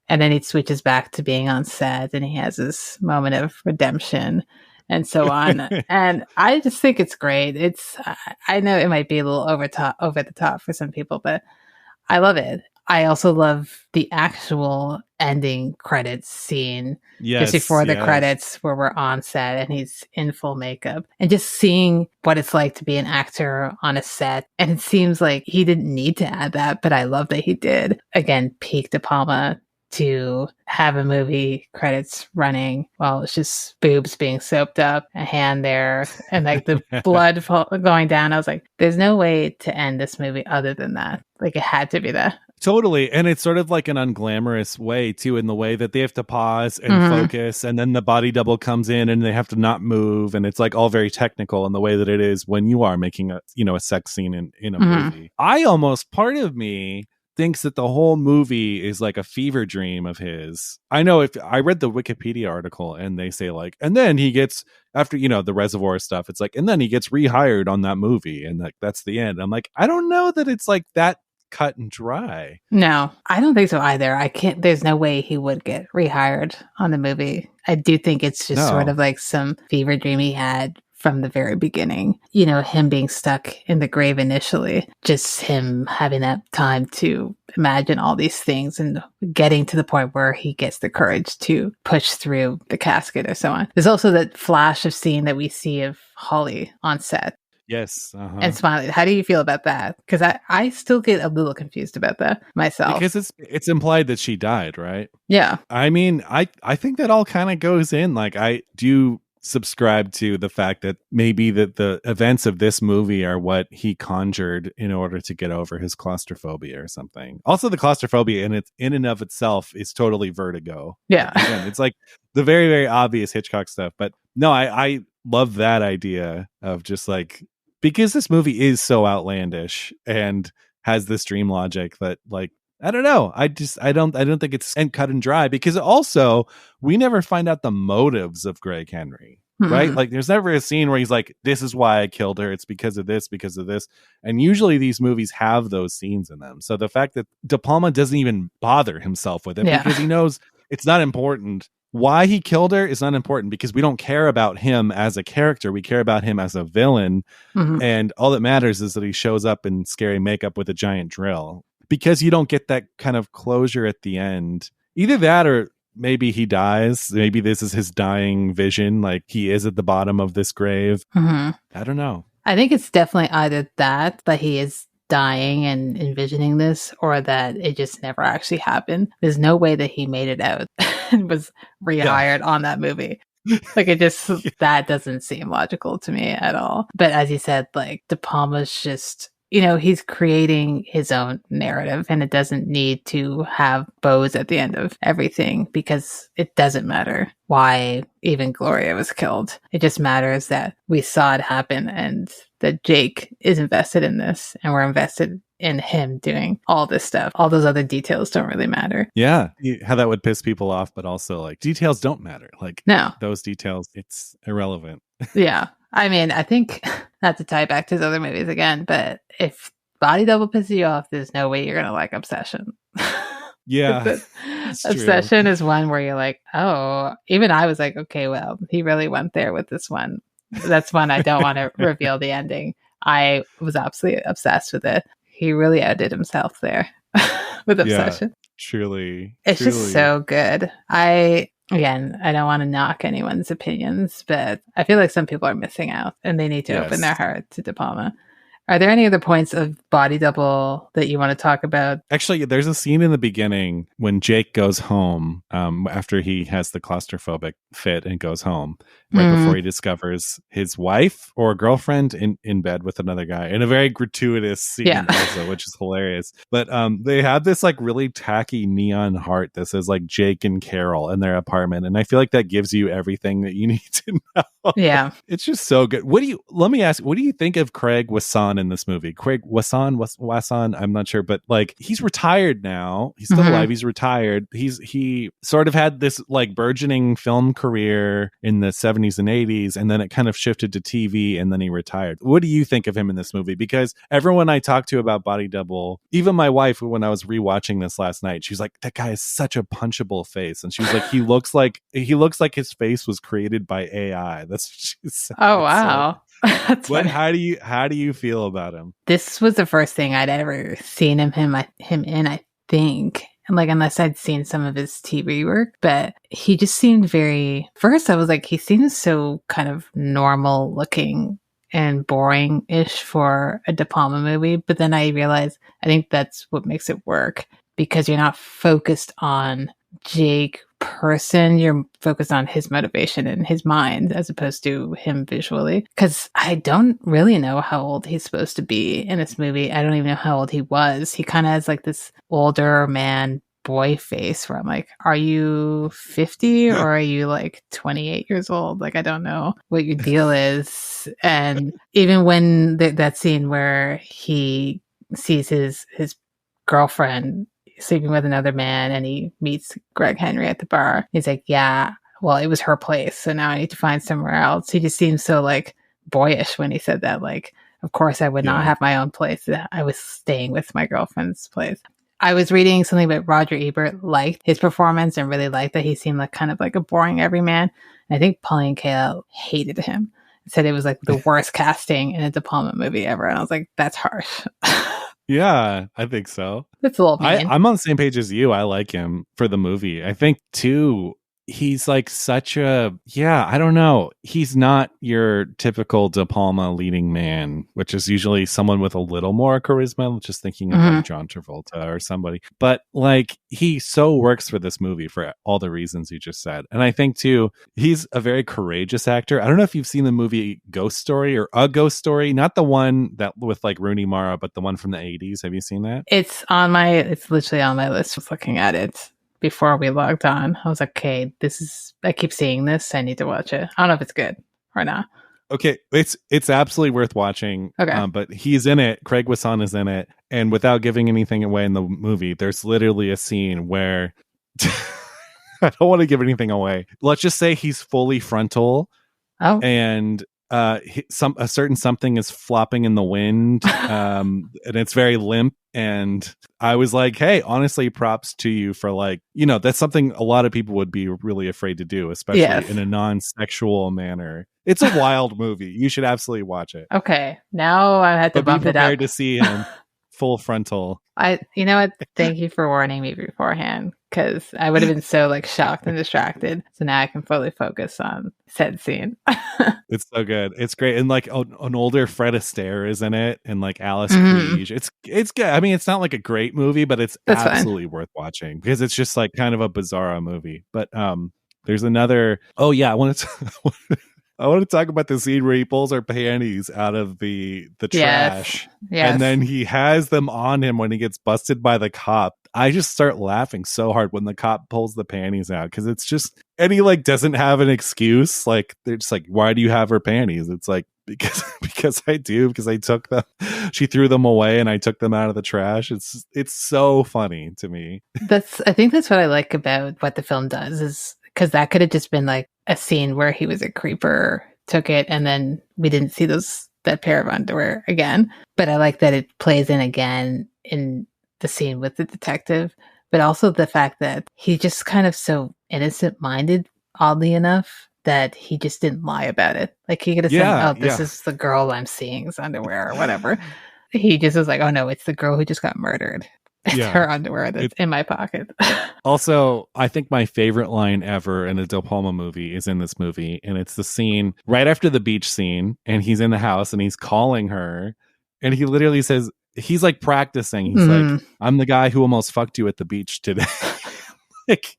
And then he switches back to being on set, and he has this moment of redemption and so on. And I just think it's great. I know it might be a little over the top for some people, but I love it. I also love the actual ending credits scene just before the credits, where we're on set and he's in full makeup, and just seeing what it's like to be an actor on a set. And it seems like he didn't need to add that, but I love that he did. Again, peak De Palma to have a movie credits running while it's just boobs being soaped up, a hand there, and like the blood going down. I was like, there's no way to end this movie other than that. Like, it had to be that. Totally. And it's sort of like an unglamorous way too, in the way that they have to pause and focus, and then the body double comes in and they have to not move, and it's like all very technical in the way that it is when you are making a sex scene in a movie. Part of me thinks that the whole movie is like a fever dream of his. I know, if I read the Wikipedia article, and they say like, and then he gets, after the reservoir stuff, it's like, and then he gets rehired on that movie, and like that's the end. I'm like, I don't know that it's like that cut and dry. No, I don't think so either. There's no way he would get rehired on the movie. I do think it's just sort of like some fever dream he had from the very beginning. Him being stuck in the grave initially, just him having that time to imagine all these things and getting to the point where he gets the courage to push through the casket or so on. There's also that flash of scene that we see of Holly on set. Yes. And Smiley. How do you feel about that? Because I still get a little confused about that myself. Because it's implied that she died, right? Yeah. I mean, I think that all kind of goes in. Like, I do subscribe to the fact that maybe that the events of this movie are what he conjured in order to get over his claustrophobia or something. Also, the claustrophobia in and of itself is totally Vertigo. Yeah. Again, it's like the very, very obvious Hitchcock stuff. But no, I love that idea of just like, because this movie is so outlandish and has this dream logic that, like, I don't know. I don't think it's cut and dry, because also we never find out the motives of Greg Henry, right? Like, there's never a scene where he's like, this is why I killed her. It's because of this. And usually these movies have those scenes in them. So the fact that De Palma doesn't even bother himself with it, because he knows it's not important. Why he killed her is not important, because we don't care about him as a character. We care about him as a villain. And all that matters is that he shows up in scary makeup with a giant drill, because you don't get that kind of closure at the end. Either that, or maybe he dies. Maybe this is his dying vision. Like, he is at the bottom of this grave. I don't know. I think it's definitely either that he is dying and envisioning this, or that it just never actually happened. There's no way that he made it out and was rehired on that movie. Like, it just that doesn't seem logical to me at all. But as you said, like, De Palma's just, he's creating his own narrative, and it doesn't need to have bows at the end of everything, because it doesn't matter why even Gloria was killed. It just matters that we saw it happen, and that Jake is invested in this, and we're invested in him doing all this stuff. All those other details don't really matter. Yeah. How that would piss people off, but also, like, details don't matter. Like, no, those details, it's irrelevant. Yeah. I mean, I think, not to tie back to his other movies again, but if Body Double pisses you off, there's no way you're going to like Obsession. Yeah, it's Obsession true. is one where you're like, oh, even I was like, okay, well, he really went there with this one. That's one I don't want to reveal the ending. I was absolutely obsessed with it. He really outdid himself there with Yeah, Obsession. truly, It's just truly. so good. Again, I don't want to knock anyone's opinions, but I feel like some people are missing out and they need to open their Yes. heart to De Palma. Are there any other points of Body Double that you want to talk about? Actually, there's a scene in the beginning when Jake goes home after he has the claustrophobic fit and goes home, right before he discovers his wife or girlfriend in bed with another guy, in a very gratuitous scene also, which is hilarious. But they have this like really tacky neon heart that says like Jake and Carol in their apartment. And I feel like that gives you everything that you need to know. Yeah. It's just so good. Let me ask, what do you think of Craig Wasson in this movie? Craig Wasson, I'm not sure, but like he's retired now. He's still alive. He's retired. He sort of had this like burgeoning film career in the 70s and 80s, and then it kind of shifted to TV, and then he retired. What do you think of him in this movie? Because everyone I talked to about Body Double, even my wife, when I was rewatching this last night, she's like, that guy has such a punchable face. And she was like, he looks like his face was created by AI. That's what she said. Oh, wow. That's funny. How do you feel about him? This was the first thing I'd ever seen him in, I think. Like, unless I'd seen some of his TV work, but he just seemed first I was like, he seems so kind of normal looking and boring-ish for a De Palma movie. But then I realized, I think that's what makes it work, because you're not focused on Jake person, you're focused on his motivation in his mind as opposed to him visually. Because I don't really know how old he's supposed to be in this movie. I don't even know how old he was. He kind of has like this older man boy face where I'm like, are you 50 or are you like 28 years old? Like, I don't know what your deal is. And even when that scene where he sees his girlfriend sleeping with another man and he meets Greg Henry at the bar, he's like, yeah, well, it was her place, so now I need to find somewhere else. He just seems so like boyish when he said that. Like, of course I would not have my own place. I was staying with my girlfriend's place. I was reading something about Roger Ebert liked his performance and really liked that he seemed like kind of like a boring everyman. And I think Pauline Kael hated him and said it was like the worst casting in a De Palma movie ever. And I was like, that's harsh. Yeah, I think so. That's a little mean. I'm on the same page as you. I like him for the movie. I think too, he's like such a, I don't know. He's not your typical De Palma leading man, which is usually someone with a little more charisma. Just thinking of like John Travolta or somebody. But like he so works for this movie for all the reasons you just said. And I think too, he's a very courageous actor. I don't know if you've seen the movie Ghost Story or A Ghost Story, not the one that with like Rooney Mara, but the one from the 80s. Have you seen that? It's literally on my list. Just looking at it before we logged on, I was like, okay, I keep seeing this. I need to watch it. I don't know if it's good or not. Okay, it's absolutely worth watching. Okay. But he's in it. Craig Wasson is in it. And without giving anything away in the movie, there's literally a scene where I don't want to give anything away. Let's just say he's fully frontal. Oh. And a certain something is flopping in the wind, and it's very limp. And I was like, hey, honestly, props to you for like, that's something a lot of people would be really afraid to do, especially in a non-sexual manner. It's a wild movie. You should absolutely watch it. Okay. Now I had to bump it up. Be prepared to see him full frontal. You know what? Thank you for warning me beforehand, because I would have been so like shocked and distracted. So now I can fully focus on said scene. It's so good. It's great. And like an older Fred Astaire is in it, and like Alice Krige. It's good. I mean, it's not like a great movie, but that's absolutely worth watching because it's just like kind of a bizarro movie. But there's another. Oh yeah, I want to talk about the scene where he pulls her panties out of the trash. Yes. And then he has them on him when he gets busted by the cop. I just start laughing so hard when the cop pulls the panties out, because it's just, and he like doesn't have an excuse. Like they're just like, why do you have her panties? It's like, because I do, because I took them. She threw them away and I took them out of the trash. It's so funny to me. I think that's what I like about what the film does, is because that could have just been like a scene where he was a creeper, took it, and then we didn't see that pair of underwear again. But I like that it plays in again in the scene with the detective, but also the fact that he's just kind of so innocent-minded, oddly enough, that he just didn't lie about it. Like, he could have said, oh, this is the girl I'm seeing's underwear or whatever. He just was like, oh no, it's the girl who just got murdered. It's her underwear that's in my pocket. Also, I think my favorite line ever in a De Palma movie is in this movie. And it's the scene right after the beach scene. And he's in the house and he's calling her. And he literally says, he's like practicing. He's like, I'm the guy who almost fucked you at the beach today. Like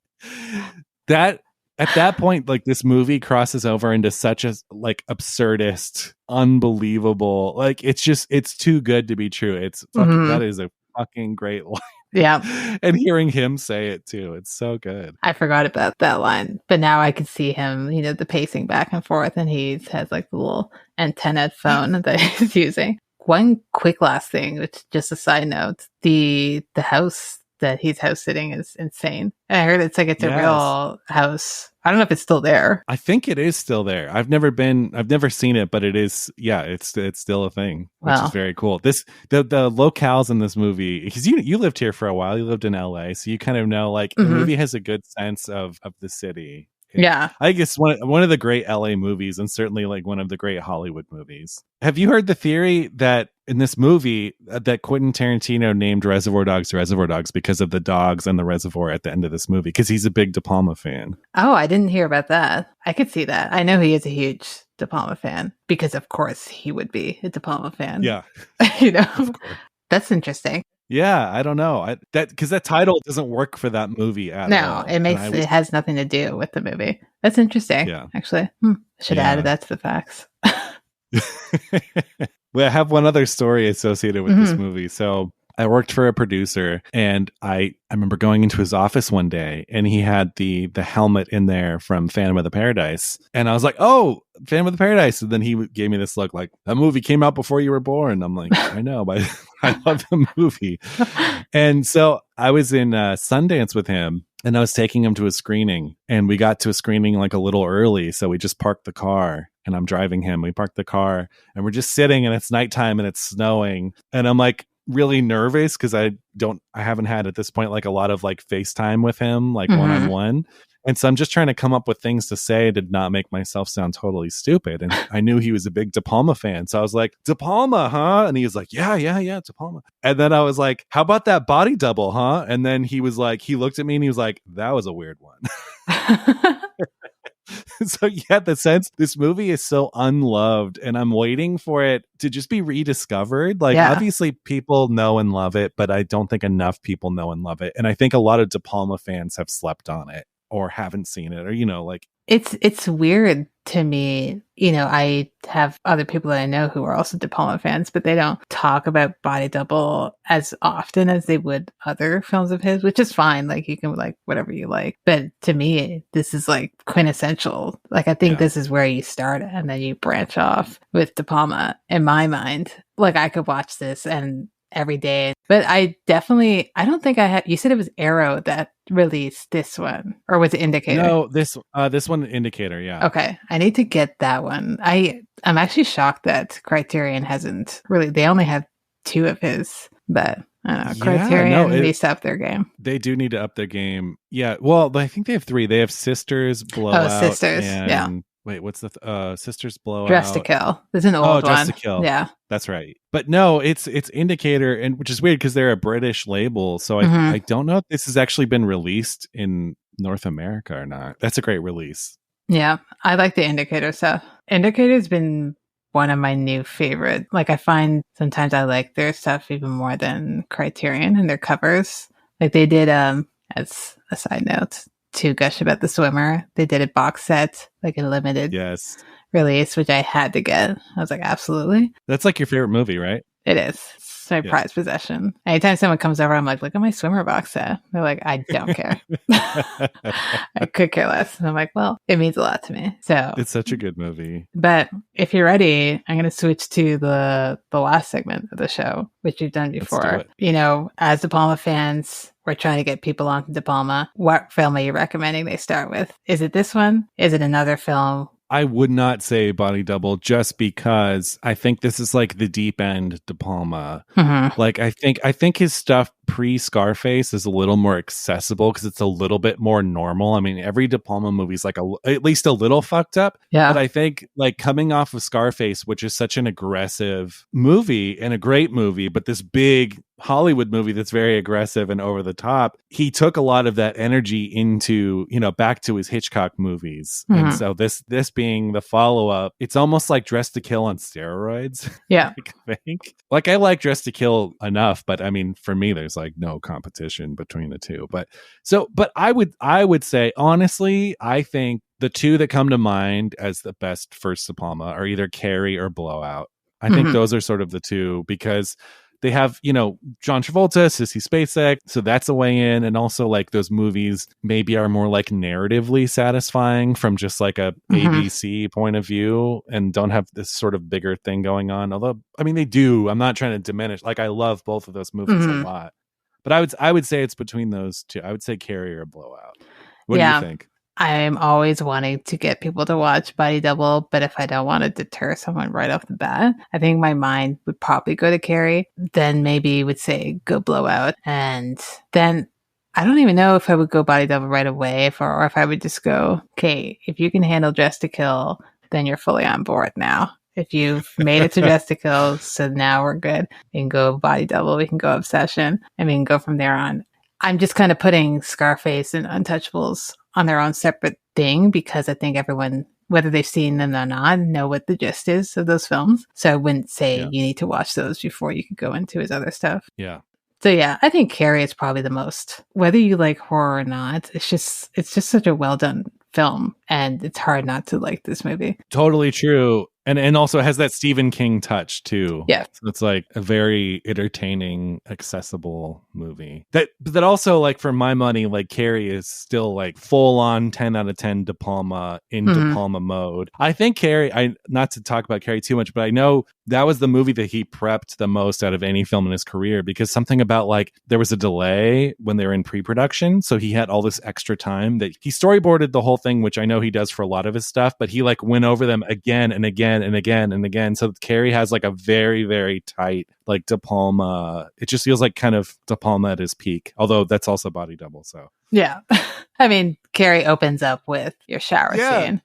that. At that point, like, this movie crosses over into such a like absurdist, unbelievable, like, it's too good to be true. It's fucking, that is a fucking great line. Yeah. And hearing him say it too, it's so good. I forgot about that line, but now I can see him, the pacing back and forth, and he has like the little antenna phone that he's using. One quick last thing, which just a side note, the house that he's house sitting is insane. I heard it's a real house. I don't know if it's still there. I think it is still there. I've never seen it, but it is. Yeah, it's still a thing, which is very cool. The locales in this movie, because you lived here for a while. You lived in LA, so you kind of know, like, the movie has a good sense of the city. I guess one of the great LA movies, and certainly like one of the great Hollywood movies. Have you heard the theory that in this movie that Quentin Tarantino named Reservoir Dogs because of the dogs and the reservoir at the end of this movie, because he's a big De Palma fan? Oh, I didn't hear about that. I could see that. I know he is a huge De Palma fan, because of course he would be a De Palma fan. Yeah. That's interesting. Yeah, I don't know. Because that title doesn't work for that movie at all. No, it has nothing to do with the movie. That's interesting. Yeah, actually, I should have added that to the facts. Well, I have one other story associated with this movie. So I worked for a producer, and I remember going into his office one day, and he had the helmet in there from Phantom of the Paradise, and I was like, "Oh, Phantom of the Paradise!" And then he gave me this look, like, "That movie came out before you were born." I'm like, "I know, but I love the movie." And so I was in Sundance with him, and I was taking him to a screening, and we got to a screening like a little early, so we just parked the car. And I'm driving him. We parked the car, and we're just sitting, and it's nighttime, and it's snowing, and I'm like really nervous because I haven't had at this point like a lot of like FaceTime with him, like one-on-one. And so I'm just trying to come up with things to say to not make myself sound totally stupid. And I knew he was a big De Palma fan. So I was like, "De Palma, huh?" And he was like, yeah, De Palma. And then I was like, "How about that body double, huh?" And then he was like, he looked at me and he was like, "That was a weird one." So you get the sense this movie is so unloved, and I'm waiting for it to just be rediscovered. Like, obviously people know and love it, but I don't think enough people know and love it. And I think a lot of De Palma fans have slept on it or haven't seen it, or, like, it's weird to me. I have other people that I know who are also De Palma fans, but they don't talk about Body Double as often as they would other films of his, which is fine. Like, you can like whatever you like. But to me, this is like quintessential. Like, I think this is where you start and then you branch off with De Palma, in my mind. Like, I could watch this and every day. But I don't think I had. You said it was Arrow that released this one, or was it Indicator? No, this one, Indicator. Yeah. Okay, I need to get that one. I'm actually shocked that Criterion hasn't really. They only have 2 of his, but I don't know. Criterion needs to up their game. They do need to up their game. Yeah. Well, I think they have 3. They have Sisters, Blowout. Oh, Sisters. Yeah. Wait, what's the Sisters, Blowout? Dress to Kill. There's an old one. Dress to Kill. Yeah. That's right. But no, it's Indicator, and which is weird because they're a British label. So I don't know if this has actually been released in North America or not. That's a great release. Yeah. I like the Indicator stuff. Indicator's been one of my new favorite. Like, I find sometimes I like their stuff even more than Criterion and their covers. Like, they did, as a side note, to gush about The Swimmer, they did a box set, like a limited release, which I had to get. I was like, absolutely. That's like your favorite movie, right? It is. It's my prized possession. Anytime someone comes over, I'm like, "Look at my Swimmer box set." They're like, "I don't care." I could care less. And I'm like, well, it means a lot to me. So it's such a good movie. But if you're ready, I'm going to switch to the last segment of the show, which you've done before. As De Palma fans, we're trying to get people onto De Palma. What film are you recommending they start with? Is it this one? Is it another film? I would not say Body Double just because I think this is like the deep end De Palma. Mm-hmm. Like I think his stuff pre Scarface is a little more accessible because it's a little bit more normal. I mean, every De Palma movie is like at least a little fucked up. Yeah. But I think like coming off of Scarface, which is such an aggressive movie and a great movie, but this big Hollywood movie that's very aggressive and over the top, he took a lot of that energy into, back to his Hitchcock movies. Mm-hmm. And so this being the follow-up, it's almost like Dress to Kill on steroids. Yeah. I think. Like I like Dress to Kill enough, but I mean, for me, there's like no competition between the two. But I would say, honestly, I think the two that come to mind as the best first De Palma are either Carrie or Blowout. I think those are sort of the two because they have, John Travolta, Sissy Spacek, so that's a way in. And also like those movies maybe are more like narratively satisfying from just like a ABC point of view and don't have this sort of bigger thing going on. Although, I mean, they do. I'm not trying to diminish. Like I love both of those movies a lot. But I would say it's between those two. I would say Carrie or Blowout. What do you think? I'm always wanting to get people to watch Body Double, but if I don't want to deter someone right off the bat, I think my mind would probably go to Carrie, then maybe would say go Blowout, and then I don't even know if I would go Body Double right away or if I would just go, okay, if you can handle Dress to Kill, then you're fully on board now. If you've made it to Dress to Kill, so now we're good. We can go Body Double, we can go Obsession, and we can go from there on. I'm just kind of putting Scarface and Untouchables on their own separate thing because I think everyone, whether they've seen them or not, know what the gist is of those films. So I wouldn't say you need to watch those before you could go into his other stuff. Yeah. So yeah, I think Carrie is probably the most, whether you like horror or not, it's just such a well done film and it's hard not to like this movie. Totally true. And also has that Stephen King touch too. Yeah. So it's like a very entertaining, accessible movie. That also, like for my money, like Carrie is still like full on 10 out of 10 De Palma in De Palma mode. I think Carrie, not to talk about Carrie too much, but I know that was the movie that he prepped the most out of any film in his career because something about like there was a delay when they were in pre-production. So he had all this extra time that he storyboarded the whole thing, which I know he does for a lot of his stuff, but he like went over them again and again and again and again. So Carrie has like a very, very tight like De Palma. It just feels like kind of De Palma at his peak, although that's also Body Double. So yeah. I mean, Carrie opens up with your shower scene.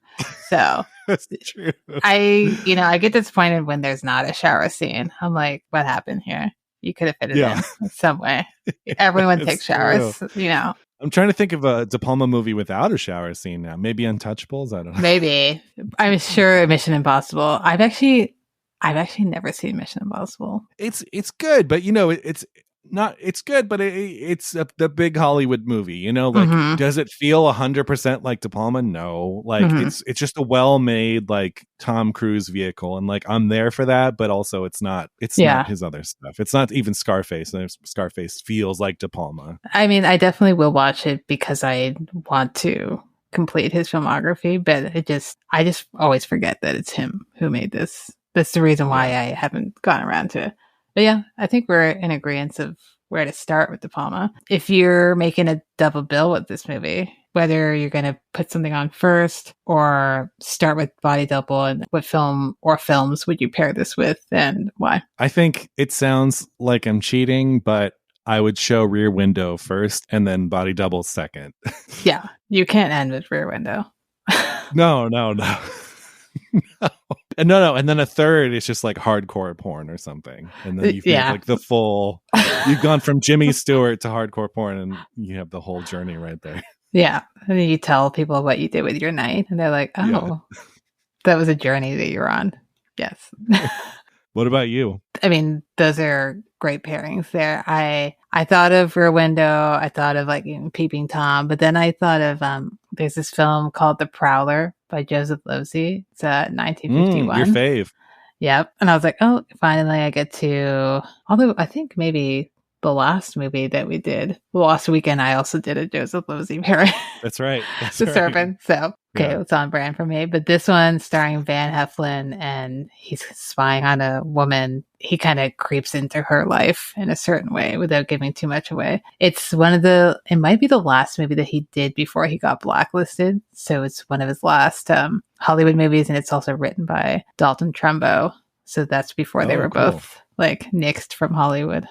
So that's true. I get disappointed when there's not a shower scene. I'm like, what happened here? You could have fit it in some way. Everyone takes showers, I'm trying to think of a De Palma movie without a shower scene now. Maybe Untouchables. I don't know. Maybe. I'm sure Mission Impossible. I've actually never seen Mission Impossible. It's good, but it's not. It's good, but it's the big Hollywood movie. Like does it feel 100% like De Palma? No. Like it's just a well-made like Tom Cruise vehicle, and like I'm there for that, but also it's not not his other stuff. It's not even Scarface, and Scarface feels like De Palma. I mean, I definitely will watch it because I want to complete his filmography, but I just always forget that it's him who made this. That's the reason why I haven't gotten around to it. But yeah, I think we're in agreement of where to start with De Palma. If you're making a double bill with this movie, whether you're going to put something on first or start with Body Double, and what film or films would you pair this with and why? I think it sounds like I'm cheating, but I would show Rear Window first and then Body Double second. Yeah, you can't end with Rear Window. No. No. And then a third is just like hardcore porn or something. And then you've made like the full, you've gone from Jimmy Stewart to hardcore porn and you have the whole journey right there. Yeah. And then you tell people what you did with your night and they're like, oh, that was a journey that you're on. Yes. What about you? I mean, those are great pairings there. I thought of Rear Window. I thought of like Peeping Tom, but then I thought of there's this film called The Prowler by Joseph Losey. It's 1951. Your fave. Yep. And I was like, oh, finally I get to, although I think maybe the last movie that we did, last weekend, I also did a Joseph Losey pairing. That's right. The Servant. So Okay, it's on brand for me. But this one, starring Van Heflin, and he's spying on a woman. He kind of creeps into her life in a certain way without giving too much away. It's it might be the last movie that he did before he got blacklisted. So it's one of his last Hollywood movies, and it's also written by Dalton Trumbo. So that's before they were both like nixed from Hollywood.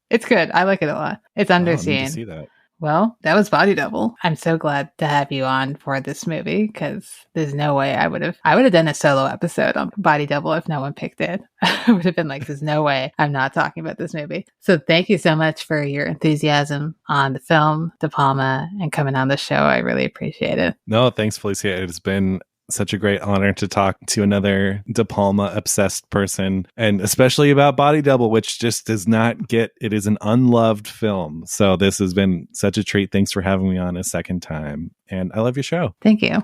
It's good. I like it a lot. It's underseen. I need to see that. Well, that was Body Double. I'm so glad to have you on for this movie because there's no way I would have done a solo episode on Body Double if no one picked it. I would have been like, there's no way I'm not talking about this movie. So thank you so much for your enthusiasm on the film, De Palma, and coming on the show. I really appreciate it. No, thanks, Felicia. It's been such a great honor to talk to another De Palma obsessed person, and especially about Body Double, which just does not get, it is an unloved film. So this has been such a treat. Thanks for having me on a second time. And I love your show. Thank you.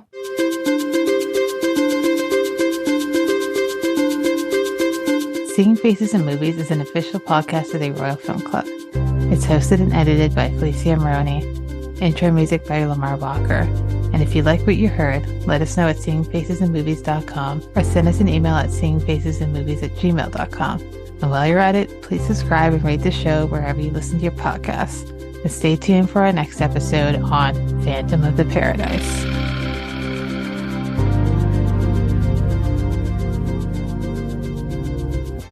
Seeing Faces in Movies is an official podcast of the Royal Film Club. It's hosted and edited by Felicia Maroney. Intro music by Lamar Walker. And if you like what you heard, let us know at seeingfacesinmovies.com or send us an email at seeingfacesinmovies@gmail.com. And while you're at it, please subscribe and rate the show wherever you listen to your podcasts. And stay tuned for our next episode on Phantom of the Paradise.